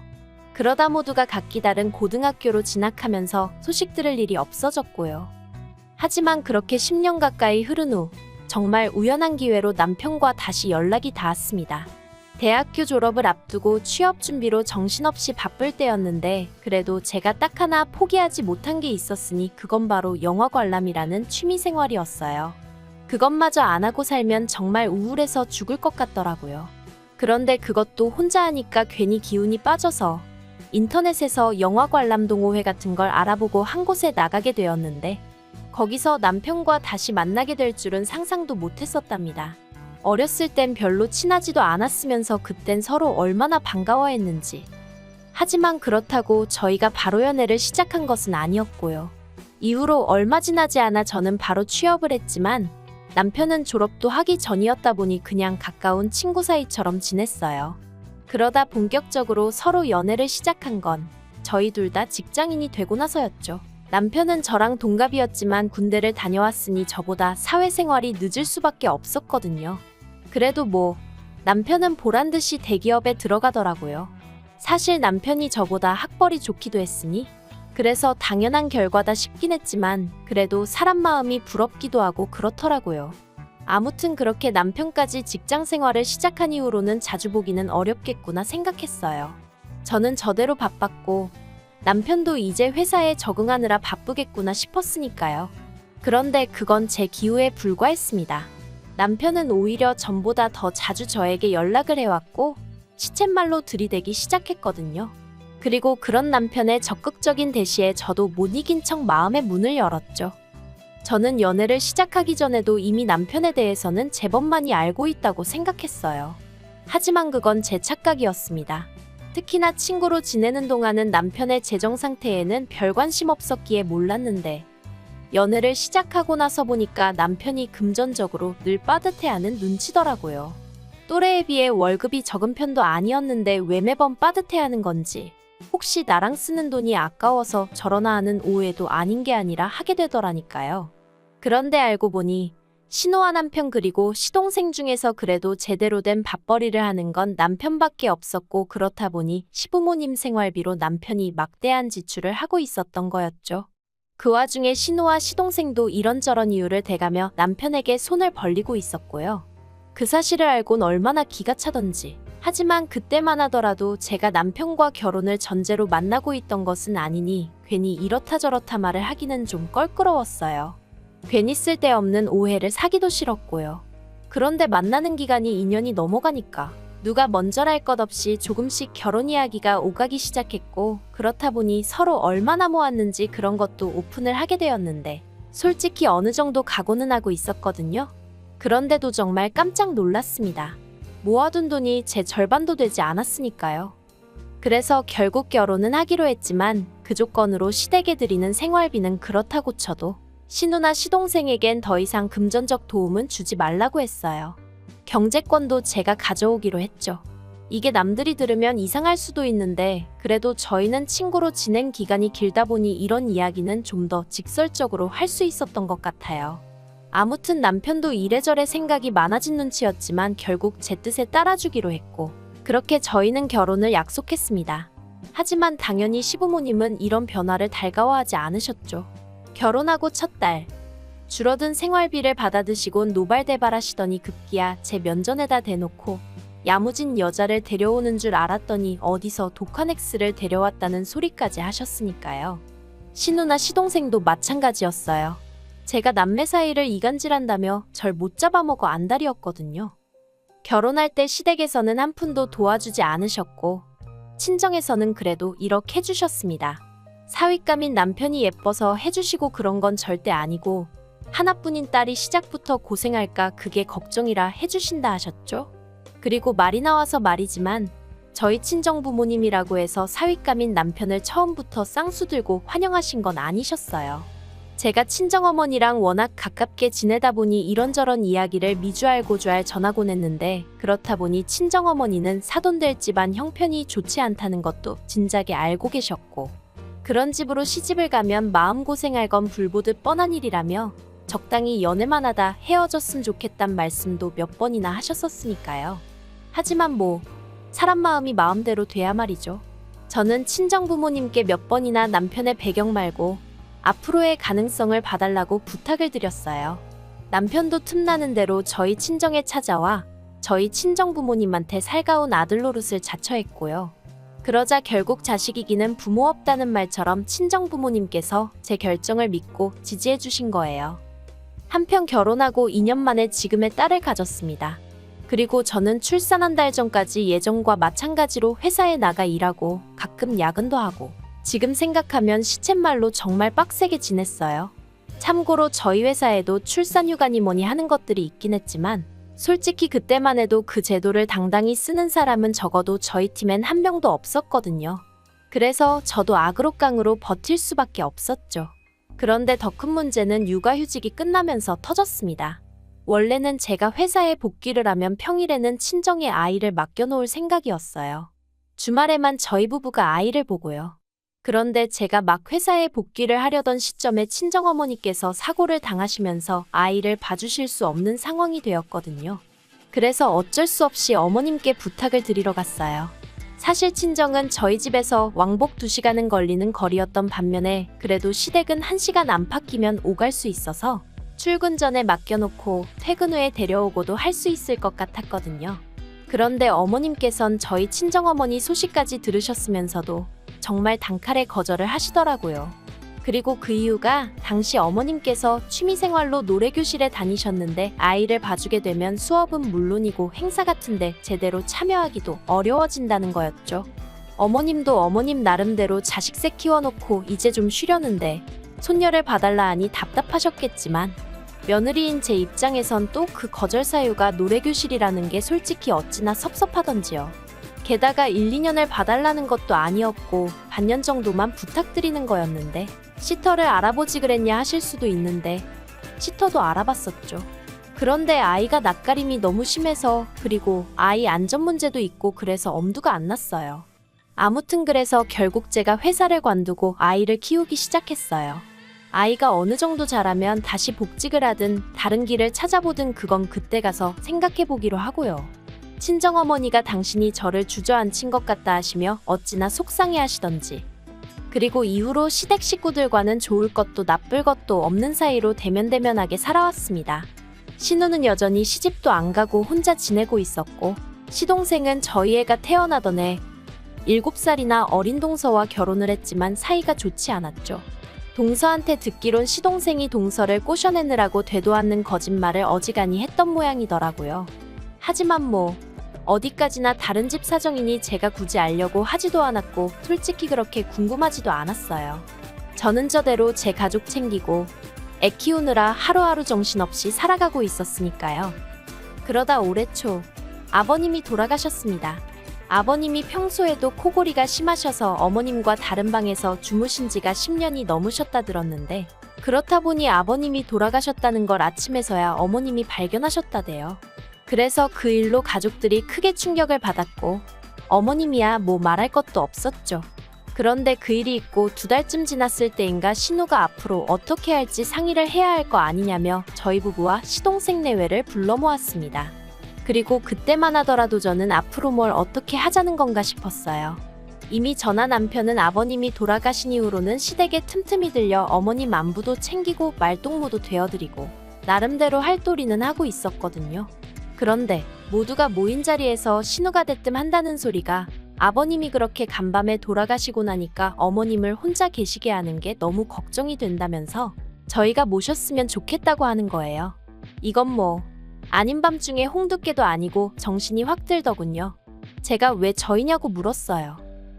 그러다 모두가 각기 다른 고등학교로 진학하면서 소식 들을 일이 없어졌고요. 하지만 그렇게 10년 가까이 흐른 후 정말 우연한 기회로 남편과 다시 연락이 닿았습니다. 대학교 졸업을 앞두고 취업 준비로 정신없이 바쁠 때였는데 그래도 제가 딱 하나 포기하지 못한 게 있었으니 그건 바로 영화 관람이라는 취미 생활이었어요. 그것마저 안 하고 살면 정말 우울해서 죽을 것 같더라고요. 그런데 그것도 혼자 하니까 괜히 기운이 빠져서 인터넷에서 영화 관람 동호회 같은 걸 알아보고 한 곳에 나가게 되었는데 거기서 남편과 다시 만나게 될 줄은 상상도 못했었답니다. 어렸을 땐 별로 친하지도 않았으면서 그땐 서로 얼마나 반가워했는지. 하지만 그렇다고 저희가 바로 연애를 시작한 것은 아니었고요. 이후로 얼마 지나지 않아 저는 바로 취업을 했지만 남편은 졸업도 하기 전이었다 보니 그냥 가까운 친구 사이처럼 지냈어요. 그러다 본격적으로 서로 연애를 시작한 건 저희 둘 다 직장인이 되고 나서였죠. 남편은 저랑 동갑이었지만 군대를 다녀왔으니 저보다 사회생활이 늦을 수밖에 없었거든요. 그래도 남편은 보란듯이 대기업에 들어가더라고요. 사실 남편이 저보다 학벌이 좋기도 했으니 그래서 당연한 결과다 싶긴 했지만 그래도 사람 마음이 부럽기도 하고 그렇더라고요. 아무튼 그렇게 남편까지 직장 생활을 시작한 이후로는 자주 보기는 어렵겠구나 생각했어요. 저는 저대로 바빴고 남편도 이제 회사에 적응하느라 바쁘겠구나 싶었으니까요. 그런데 그건 제 기우에 불과했습니다. 남편은 오히려 전보다 더 자주 저에게 연락을 해왔고 시쳇말로 들이대기 시작했거든요. 그리고 그런 남편의 적극적인 대시에 저도 못 이긴 척 마음의 문을 열었죠. 저는 연애를 시작하기 전에도 이미 남편에 대해서는 제법 많이 알고 있다고 생각했어요. 하지만 그건 제 착각이었습니다. 특히나 친구로 지내는 동안은 남편의 재정 상태에는 별 관심 없었기에 몰랐는데 연애를 시작하고 나서 보니까 남편이 금전적으로 늘 빠듯해하는 눈치더라고요. 또래에 비해 월급이 적은 편도 아니었는데 왜 매번 빠듯해하는 건지 혹시 나랑 쓰는 돈이 아까워서 저러나 하는 오해도 아닌 게 아니라 하게 되더라니까요. 그런데 알고 보니 신호와 남편 그리고 시동생 중에서 그래도 제대로 된 밥벌이를 하는 건 남편밖에 없었고 그렇다 보니 시부모님 생활비로 남편이 막대한 지출을 하고 있었던 거였죠. 그 와중에 신호와 시동생도 이런저런 이유를 대가며 남편에게 손을 벌리고 있었고요. 그 사실을 알곤 얼마나 기가 차던지. 하지만 그때만 하더라도 제가 남편과 결혼을 전제로 만나고 있던 것은 아니니 괜히 이렇다 저렇다 말을 하기는 좀 껄끄러웠어요. 괜히 쓸데없는 오해를 사기도 싫었고요. 그런데 만나는 기간이 2년이 넘어가니까 누가 먼저랄 것 없이 조금씩 결혼 이야기가 오가기 시작했고 그렇다 보니 서로 얼마나 모았는지 그런 것도 오픈을 하게 되었는데 솔직히 어느 정도 각오는 하고 있었거든요. 그런데도 정말 깜짝 놀랐습니다. 모아둔 돈이 제 절반도 되지 않았으니까요. 그래서 결국 결혼은 하기로 했지만 그 조건으로 시댁에 드리는 생활비는 그렇다고 쳐도 신우나 시동생에겐 더 이상 금전적 도움은 주지 말라고 했어요. 경제권도 제가 가져오기로 했죠. 이게 남들이 들으면 이상할 수도 있는데 그래도 저희는 친구로 지낸 기간이 길다 보니 이런 이야기는 좀 더 직설적으로 할 수 있었던 것 같아요. 아무튼 남편도 이래저래 생각이 많아진 눈치였지만 결국 제 뜻에 따라주기로 했고 그렇게 저희는 결혼을 약속했습니다. 하지만 당연히 시부모님은 이런 변화를 달가워하지 않으셨죠. 결혼하고 첫 달, 줄어든 생활비를 받아드시곤 노발대발하시더니 급기야 제 면전에다 대놓고 야무진 여자를 데려오는 줄 알았더니 어디서 독한 X를 데려왔다는 소리까지 하셨으니까요. 신우나 시동생도 마찬가지였어요. 제가 남매 사이를 이간질한다며 절 못 잡아먹어 안달이었거든요. 결혼할 때 시댁에서는 한 푼도 도와주지 않으셨고 친정에서는 그래도 1억 해주셨습니다. 사윗감인 남편이 예뻐서 해주시고 그런 건 절대 아니고 하나뿐인 딸이 시작부터 고생할까 그게 걱정이라 해주신다 하셨죠. 그리고 말이 나와서 말이지만 저희 친정부모님이라고 해서 사윗감인 남편을 처음부터 쌍수 들고 환영하신 건 아니셨어요. 제가 친정어머니랑 워낙 가깝게 지내다 보니 이런저런 이야기를 미주알고주알 전하곤 했는데, 그렇다 보니 친정어머니는 사돈될 집안 형편이 좋지 않다는 것도 진작에 알고 계셨고, 그런 집으로 시집을 가면 마음고생할 건 불보듯 뻔한 일이라며 적당히 연애만 하다 헤어졌으면 좋겠단 말씀도 몇 번이나 하셨었으니까요. 하지만 사람 마음이 마음대로 돼야 말이죠. 저는 친정부모님께 몇 번이나 남편의 배경 말고 앞으로의 가능성을 봐달라고 부탁을 드렸어요. 남편도 틈나는 대로 저희 친정에 찾아와 저희 친정부모님한테 살가운 아들 노릇을 자처했고요. 그러자 결국 자식이기는 부모 없다는 말처럼 친정부모님께서 제 결정을 믿고 지지해 주신 거예요. 한편 결혼하고 2년 만에 지금의 딸을 가졌습니다. 그리고 저는 출산한 달 전까지 예전과 마찬가지로 회사에 나가 일하고 가끔 야근도 하고, 지금 생각하면 시쳇말로 정말 빡세게 지냈어요. 참고로 저희 회사에도 출산휴가니 뭐니 하는 것들이 있긴 했지만 솔직히 그때만 해도 그 제도를 당당히 쓰는 사람은 적어도 저희 팀엔 한 명도 없었거든요. 그래서 저도 악으로깡으로 버틸 수밖에 없었죠. 그런데 더 큰 문제는 육아휴직이 끝나면서 터졌습니다. 원래는 제가 회사에 복귀를 하면 평일에는 친정에 아이를 맡겨놓을 생각이었어요. 주말에만 저희 부부가 아이를 보고요. 그런데 제가 막 회사에 복귀를 하려던 시점에 친정어머니께서 사고를 당하시면서 아이를 봐주실 수 없는 상황이 되었거든요. 그래서 어쩔 수 없이 어머님께 부탁을 드리러 갔어요. 사실 친정은 저희 집에서 왕복 2시간은 걸리는 거리였던 반면에 그래도 시댁은 1시간 안팎이면 오갈 수 있어서 출근 전에 맡겨놓고 퇴근 후에 데려오고도 할 수 있을 것 같았거든요. 그런데 어머님께선 저희 친정어머니 소식까지 들으셨으면서도 정말 단칼에 거절을 하시더라고요. 그리고 그 이유가 당시 어머님께서 취미생활로 노래교실에 다니셨는데 아이를 봐주게 되면 수업은 물론이고 행사 같은데 제대로 참여하기도 어려워진다는 거였죠. 어머님도 어머님 나름대로 자식새 키워놓고 이제 좀 쉬려는데 손녀를 봐달라 하니 답답하셨겠지만 며느리인 제 입장에선 또 그 거절 사유가 노래교실이라는 게 솔직히 어찌나 섭섭하던지요. 게다가 1, 2년을 봐달라는 것도 아니었고 반년 정도만 부탁드리는 거였는데 시터를 알아보지 그랬냐 하실 수도 있는데 시터도 알아봤었죠. 그런데 아이가 낯가림이 너무 심해서, 그리고 아이 안전 문제도 있고 그래서 엄두가 안 났어요. 아무튼 그래서 결국 제가 회사를 관두고 아이를 키우기 시작했어요. 아이가 어느 정도 자라면 다시 복직을 하든 다른 길을 찾아보든 그건 그때 가서 생각해보기로 하고요. 친정어머니가 당신이 저를 주저앉힌 것 같다 하시며 어찌나 속상해 하시던지. 그리고 이후로 시댁 식구들과는 좋을 것도 나쁠 것도 없는 사이로 대면대면하게 살아왔습니다. 신우는 여전히 시집도 안 가고 혼자 지내고 있었고, 시동생은 저희 애가 태어나던 해 7살이나 어린 동서와 결혼을 했지만 사이가 좋지 않았죠. 동서한테 듣기론 시동생이 동서를 꼬셔내느라고 되도 않는 거짓말을 어지간히 했던 모양이더라고요. 하지만 어디까지나 다른 집 사정이니 제가 굳이 알려고 하지도 않았고 솔직히 그렇게 궁금하지도 않았어요. 저는 저대로 제 가족 챙기고 애 키우느라 하루하루 정신없이 살아가고 있었으니까요. 그러다 올해 초 아버님이 돌아가셨습니다. 아버님이 평소에도 코골이가 심하셔서 어머님과 다른 방에서 주무신 지가 10년이 넘으셨다 들었는데, 그렇다 보니 아버님이 돌아가셨다는 걸 아침에서야 어머님이 발견하셨다대요. 그래서 그 일로 가족들이 크게 충격을 받았고 어머님이야 말할 것도 없었죠. 그런데 그 일이 있고 2달쯤 지났을 때인가 신우가 앞으로 어떻게 할지 상의를 해야 할 거 아니냐며 저희 부부와 시동생 내외를 불러 모았습니다. 그리고 그때만 하더라도 저는 앞으로 뭘 어떻게 하자는 건가 싶었어요. 이미 저나 남편은 아버님이 돌아가신 이후로는 시댁에 틈틈이 들려 어머님 안부도 챙기고 말동무도 되어드리고 나름대로 할도리는 하고 있었거든요. 그런데 모두가 모인 자리에서 신우가 대뜸 한다는 소리가 아버님이 그렇게 간밤에 돌아가시고 나니까 어머님을 혼자 계시게 하는 게 너무 걱정이 된다면서 저희가 모셨으면 좋겠다고 하는 거예요. 이건 아닌 밤중에 홍두깨도 아니고 정신이 확 들더군요. 제가 왜 저희냐고 물었어요.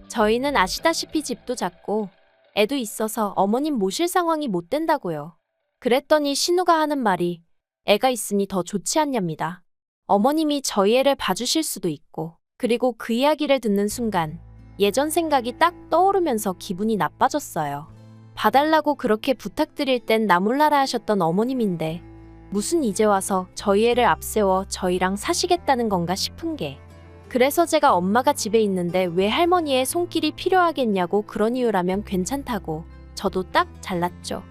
저희는 아시다시피 집도 작고 애도 있어서 어머님 모실 상황이 못 된다고요. 그랬더니 신우가 하는 말이 애가 있으니 더 좋지 않냐입니다. 어머님이 저희 애를 봐주실 수도 있고, 그리고 그 이야기를 듣는 순간 예전 생각이 딱 떠오르면서 기분이 나빠졌어요. 봐달라고 그렇게 부탁드릴 땐 나 몰라라 하셨던 어머님인데 무슨 이제 와서 저희 애를 앞세워 저희랑 사시겠다는 건가 싶은 게 그래서 제가 엄마가 집에 있는데 왜 할머니의 손길이 필요하겠냐고 그런 이유라면 괜찮다고 저도 딱 잘랐죠.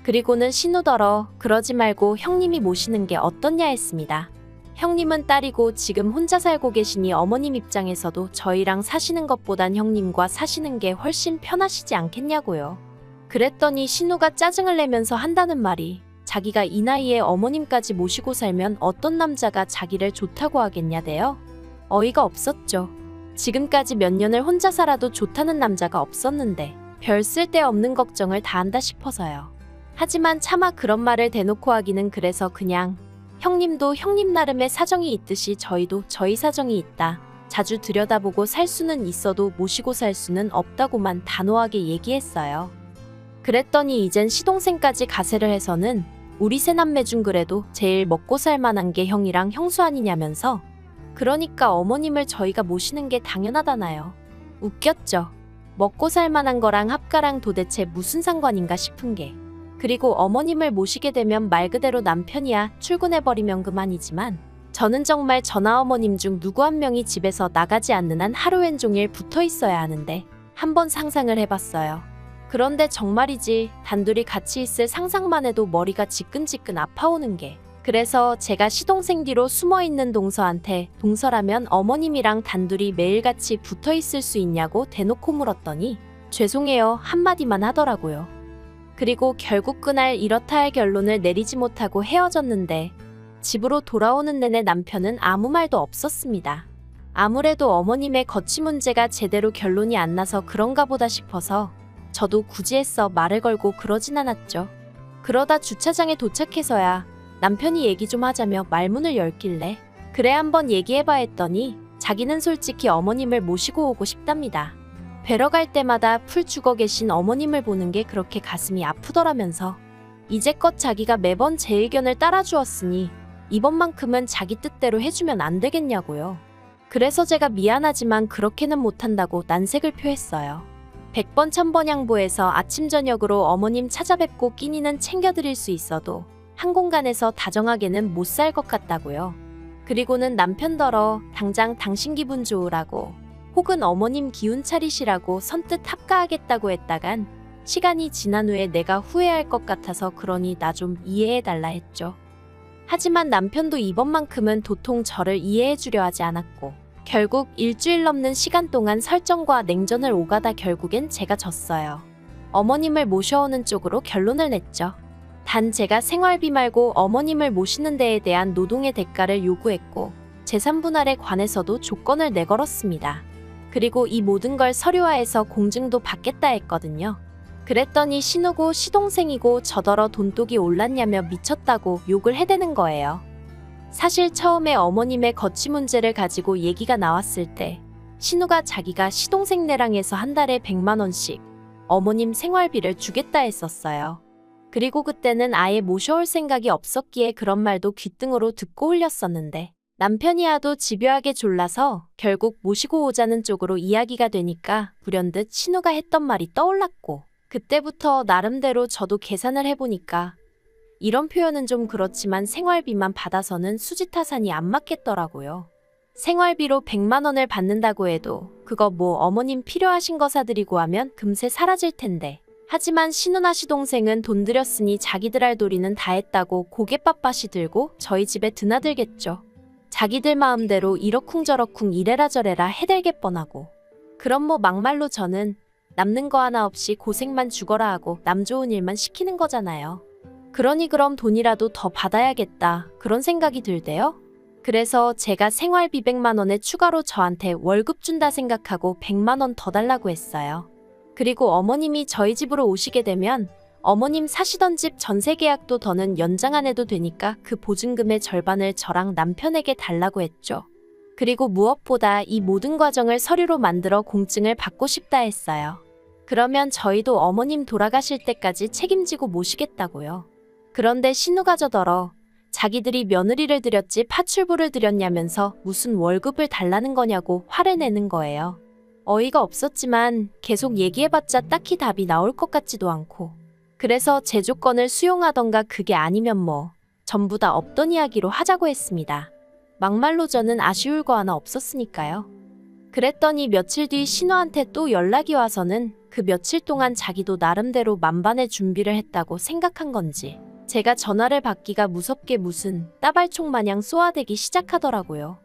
그리고는 신우더러 그러지 말고 형님이 모시는 게 어떻냐 했습니다. 형님은 딸이고 지금 혼자 살고 계시니 어머님 입장에서도 저희랑 사시는 것보단 형님과 사시는 게 훨씬 편하시지 않겠냐고요. 그랬더니 신우가 짜증을 내면서 한다는 말이 자기가 이 나이에 어머님까지 모시고 살면 어떤 남자가 자기를 좋다고 하겠냐대요. 어이가 없었죠. 지금까지 몇 년을 혼자 살아도 좋다는 남자가 없었는데 별 쓸데없는 걱정을 다 한다 싶어서요. 하지만 차마 그런 말을 대놓고 하기는 그래서 그냥 형님도 형님 나름의 사정이 있듯이 저희도 저희 사정이 있다. 자주 들여다보고 살 수는 있어도 모시고 살 수는 없다고만 단호하게 얘기했어요. 그랬더니 이젠 시동생까지 가세를 해서는 우리 세 남매 중 그래도 제일 먹고 살 만한 게 형이랑 형수 아니냐면서 그러니까 어머님을 저희가 모시는 게 당연하다나요. 웃겼죠. 먹고 살 만한 거랑 합가랑 도대체 무슨 상관인가 싶은 게 그리고 어머님을 모시게 되면 말 그대로 남편이야 출근해버리면 그만이지만 저는 정말 전하어머님 중 누구 한 명이 집에서 나가지 않는 한 하루 왼종일 붙어 있어야 하는데 한번 상상을 해봤어요. 그런데 정말이지 단둘이 같이 있을 상상만 해도 머리가 지끈지끈 아파오는 게 그래서 제가 시동생 뒤로 숨어있는 동서한테 동서라면 어머님이랑 단둘이 매일같이 붙어 있을 수 있냐고 대놓고 물었더니 죄송해요 한마디만 하더라고요. 그리고 결국 그날 이렇다 할 결론을 내리지 못하고 헤어졌는데 집으로 돌아오는 내내 남편은 아무 말도 없었습니다. 아무래도 어머님의 거취 문제가 제대로 결론이 안 나서 그런가 보다 싶어서 저도 굳이 애써 말을 걸고 그러진 않았죠. 그러다 주차장에 도착해서야 남편이 얘기 좀 하자며 말문을 열길래 그래 한번 얘기해봐 했더니 자기는 솔직히 어머님을 모시고 오고 싶답니다. 뵈러 갈 때마다 풀 죽어 계신 어머님을 보는 게 그렇게 가슴이 아프더라면서 이제껏 자기가 매번 제 의견을 따라주었으니 이번만큼은 자기 뜻대로 해주면 안 되겠냐고요. 그래서 제가 미안하지만 그렇게는 못한다고 난색을 표했어요. 100번 1000번 양보해서 아침 저녁으로 어머님 찾아뵙고 끼니는 챙겨드릴 수 있어도 한 공간에서 다정하게는 못 살 것 같다고요. 그리고는 남편더러 당장 당신 기분 좋으라고 혹은 어머님 기운 차리시라고 선뜻 합가하겠다고 했다간 시간이 지난 후에 내가 후회할 것 같아서 그러니 나 좀 이해해달라 했죠. 하지만 남편도 이번만큼은 도통 저를 이해해주려 하지 않았고 결국 일주일 넘는 시간 동안 설정과 냉전을 오가다 결국엔 제가 졌어요. 어머님을 모셔오는 쪽으로 결론을 냈죠. 단 제가 생활비 말고 어머님을 모시는 데에 대한 노동의 대가를 요구했고 재산 분할에 관해서도 조건을 내걸었습니다. 그리고 이 모든 걸 서류화해서 공증도 받겠다 했거든요. 그랬더니 신우고 시동생이고 저더러 돈독이 올랐냐며 미쳤다고 욕을 해대는 거예요. 사실 처음에 어머님의 거취 문제를 가지고 얘기가 나왔을 때 신우가 자기가 시동생네랑 해서 한 달에 100만 원씩 어머님 생활비를 주겠다 했었어요. 그리고 그때는 아예 모셔올 생각이 없었기에 그런 말도 귓등으로 듣고 흘렸었는데 남편이 하도 집요하게 졸라서 결국 모시고 오자는 쪽으로 이야기가 되니까 불현듯 신우가 했던 말이 떠올랐고 그때부터 나름대로 저도 계산을 해보니까 이런 표현은 좀 그렇지만 생활비만 받아서는 수지타산이 안 맞겠더라고요. 생활비로 100만 원을 받는다고 해도 그거 뭐 어머님 필요하신 거 사드리고 하면 금세 사라질 텐데 하지만 신우나 시동생은 돈 들였으니 자기들 할 도리는 다 했다고 고개 빳빳이 들고 저희 집에 드나들겠죠. 자기들 마음대로 이러쿵저러쿵 이래라 저래라 해댈게 뻔하고 그럼 뭐 막말로 저는 남는 거 하나 없이 고생만 죽어라 하고 남 좋은 일만 시키는 거잖아요. 그러니 그럼 돈이라도 더 받아야겠다 그런 생각이 들대요. 그래서 제가 생활비 100만 원에 추가로 저한테 월급 준다 생각하고 100만 원 더 달라고 했어요. 그리고 어머님이 저희 집으로 오시게 되면 어머님 사시던 집 전세 계약도 더는 연장 안 해도 되니까 그 보증금의 절반을 저랑 남편에게 달라고 했죠. 그리고 무엇보다 이 모든 과정을 서류로 만들어 공증을 받고 싶다 했어요. 그러면 저희도 어머님 돌아가실 때까지 책임지고 모시겠다고요. 그런데 신우가 저더러 자기들이 며느리를 들였지 파출부를 들였냐면서 무슨 월급을 달라는 거냐고 화를 내는 거예요. 어이가 없었지만 계속 얘기해봤자 딱히 답이 나올 것 같지도 않고. 그래서 제 조건을 수용하던가 그게 아니면 뭐 전부 다 없던 이야기로 하자고 했습니다. 막말로 저는 아쉬울 거 하나 없었으니까요. 그랬더니 며칠 뒤 신우한테 또 연락이 와서는 그 며칠 동안 자기도 나름대로 만반의 준비를 했다고 생각한 건지 제가 전화를 받기가 무섭게 무슨 따발총 마냥 쏘아대기 시작하더라고요.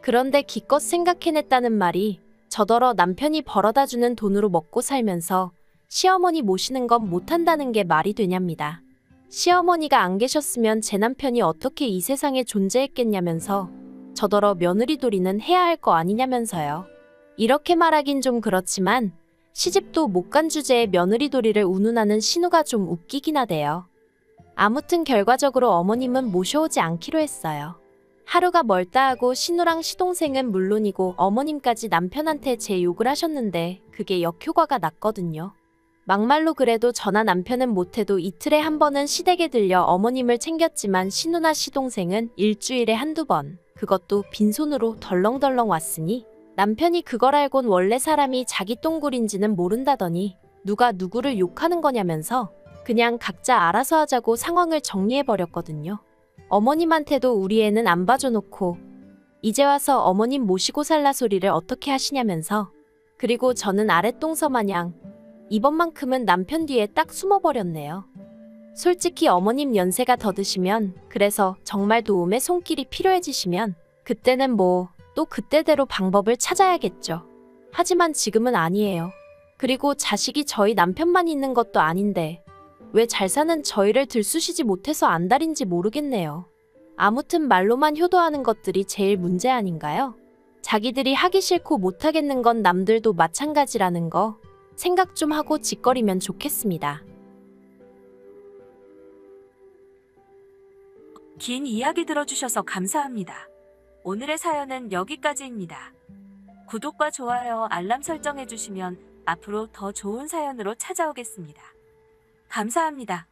그런데 기껏 생각해냈다는 말이 저더러 남편이 벌어다주는 돈으로 먹고 살면서 시어머니 모시는 건 못한다는 게 말이 되냐입니다. 시어머니가 안 계셨으면 제 남편이 어떻게 이 세상에 존재했겠냐면서 저더러 며느리돌이는 해야 할 거 아니냐면서요. 이렇게 말하긴 좀 그렇지만 시집도 못 간 주제에 며느리돌이를 운운하는 신우가 좀 웃기긴 하대요. 아무튼 결과적으로 어머님은 모셔오지 않기로 했어요. 하루가 멀다 하고 신우랑 시동생은 물론이고 어머님까지 남편한테 제 욕을 하셨는데 그게 역효과가 났거든요. 막말로 그래도 저나 남편은 못해도 이틀에 한 번은 시댁에 들려 어머님을 챙겼지만 신우나 시동생은 일주일에 한두 번, 그것도 빈손으로 덜렁덜렁 왔으니 남편이 그걸 알곤 원래 사람이 자기 똥굴인지는 모른다더니 누가 누구를 욕하는 거냐면서 그냥 각자 알아서 하자고 상황을 정리해버렸거든요. 어머님한테도 우리 애는 안 봐줘놓고 이제 와서 어머님 모시고 살라 소리를 어떻게 하시냐면서 그리고 저는 아랫동서 마냥 이번만큼은 남편 뒤에 딱 숨어버렸네요. 솔직히 어머님 연세가 더 드시면 그래서 정말 도움의 손길이 필요해지시면 그때는 뭐 또 그때대로 방법을 찾아야겠죠. 하지만 지금은 아니에요. 그리고 자식이 저희 남편만 있는 것도 아닌데 왜 잘 사는 저희를 들쑤시지 못해서 안달인지 모르겠네요. 아무튼 말로만 효도하는 것들이 제일 문제 아닌가요? 자기들이 하기 싫고 못하겠는 건 남들도 마찬가지라는 거 생각 좀 하고 짓거리면 좋겠습니다. 긴 이야기 들어주셔서 감사합니다. 오늘의 사연은 여기까지입니다. 구독과 좋아요, 알람 설정해주시면 앞으로 더 좋은 사연으로 찾아오겠습니다. 감사합니다.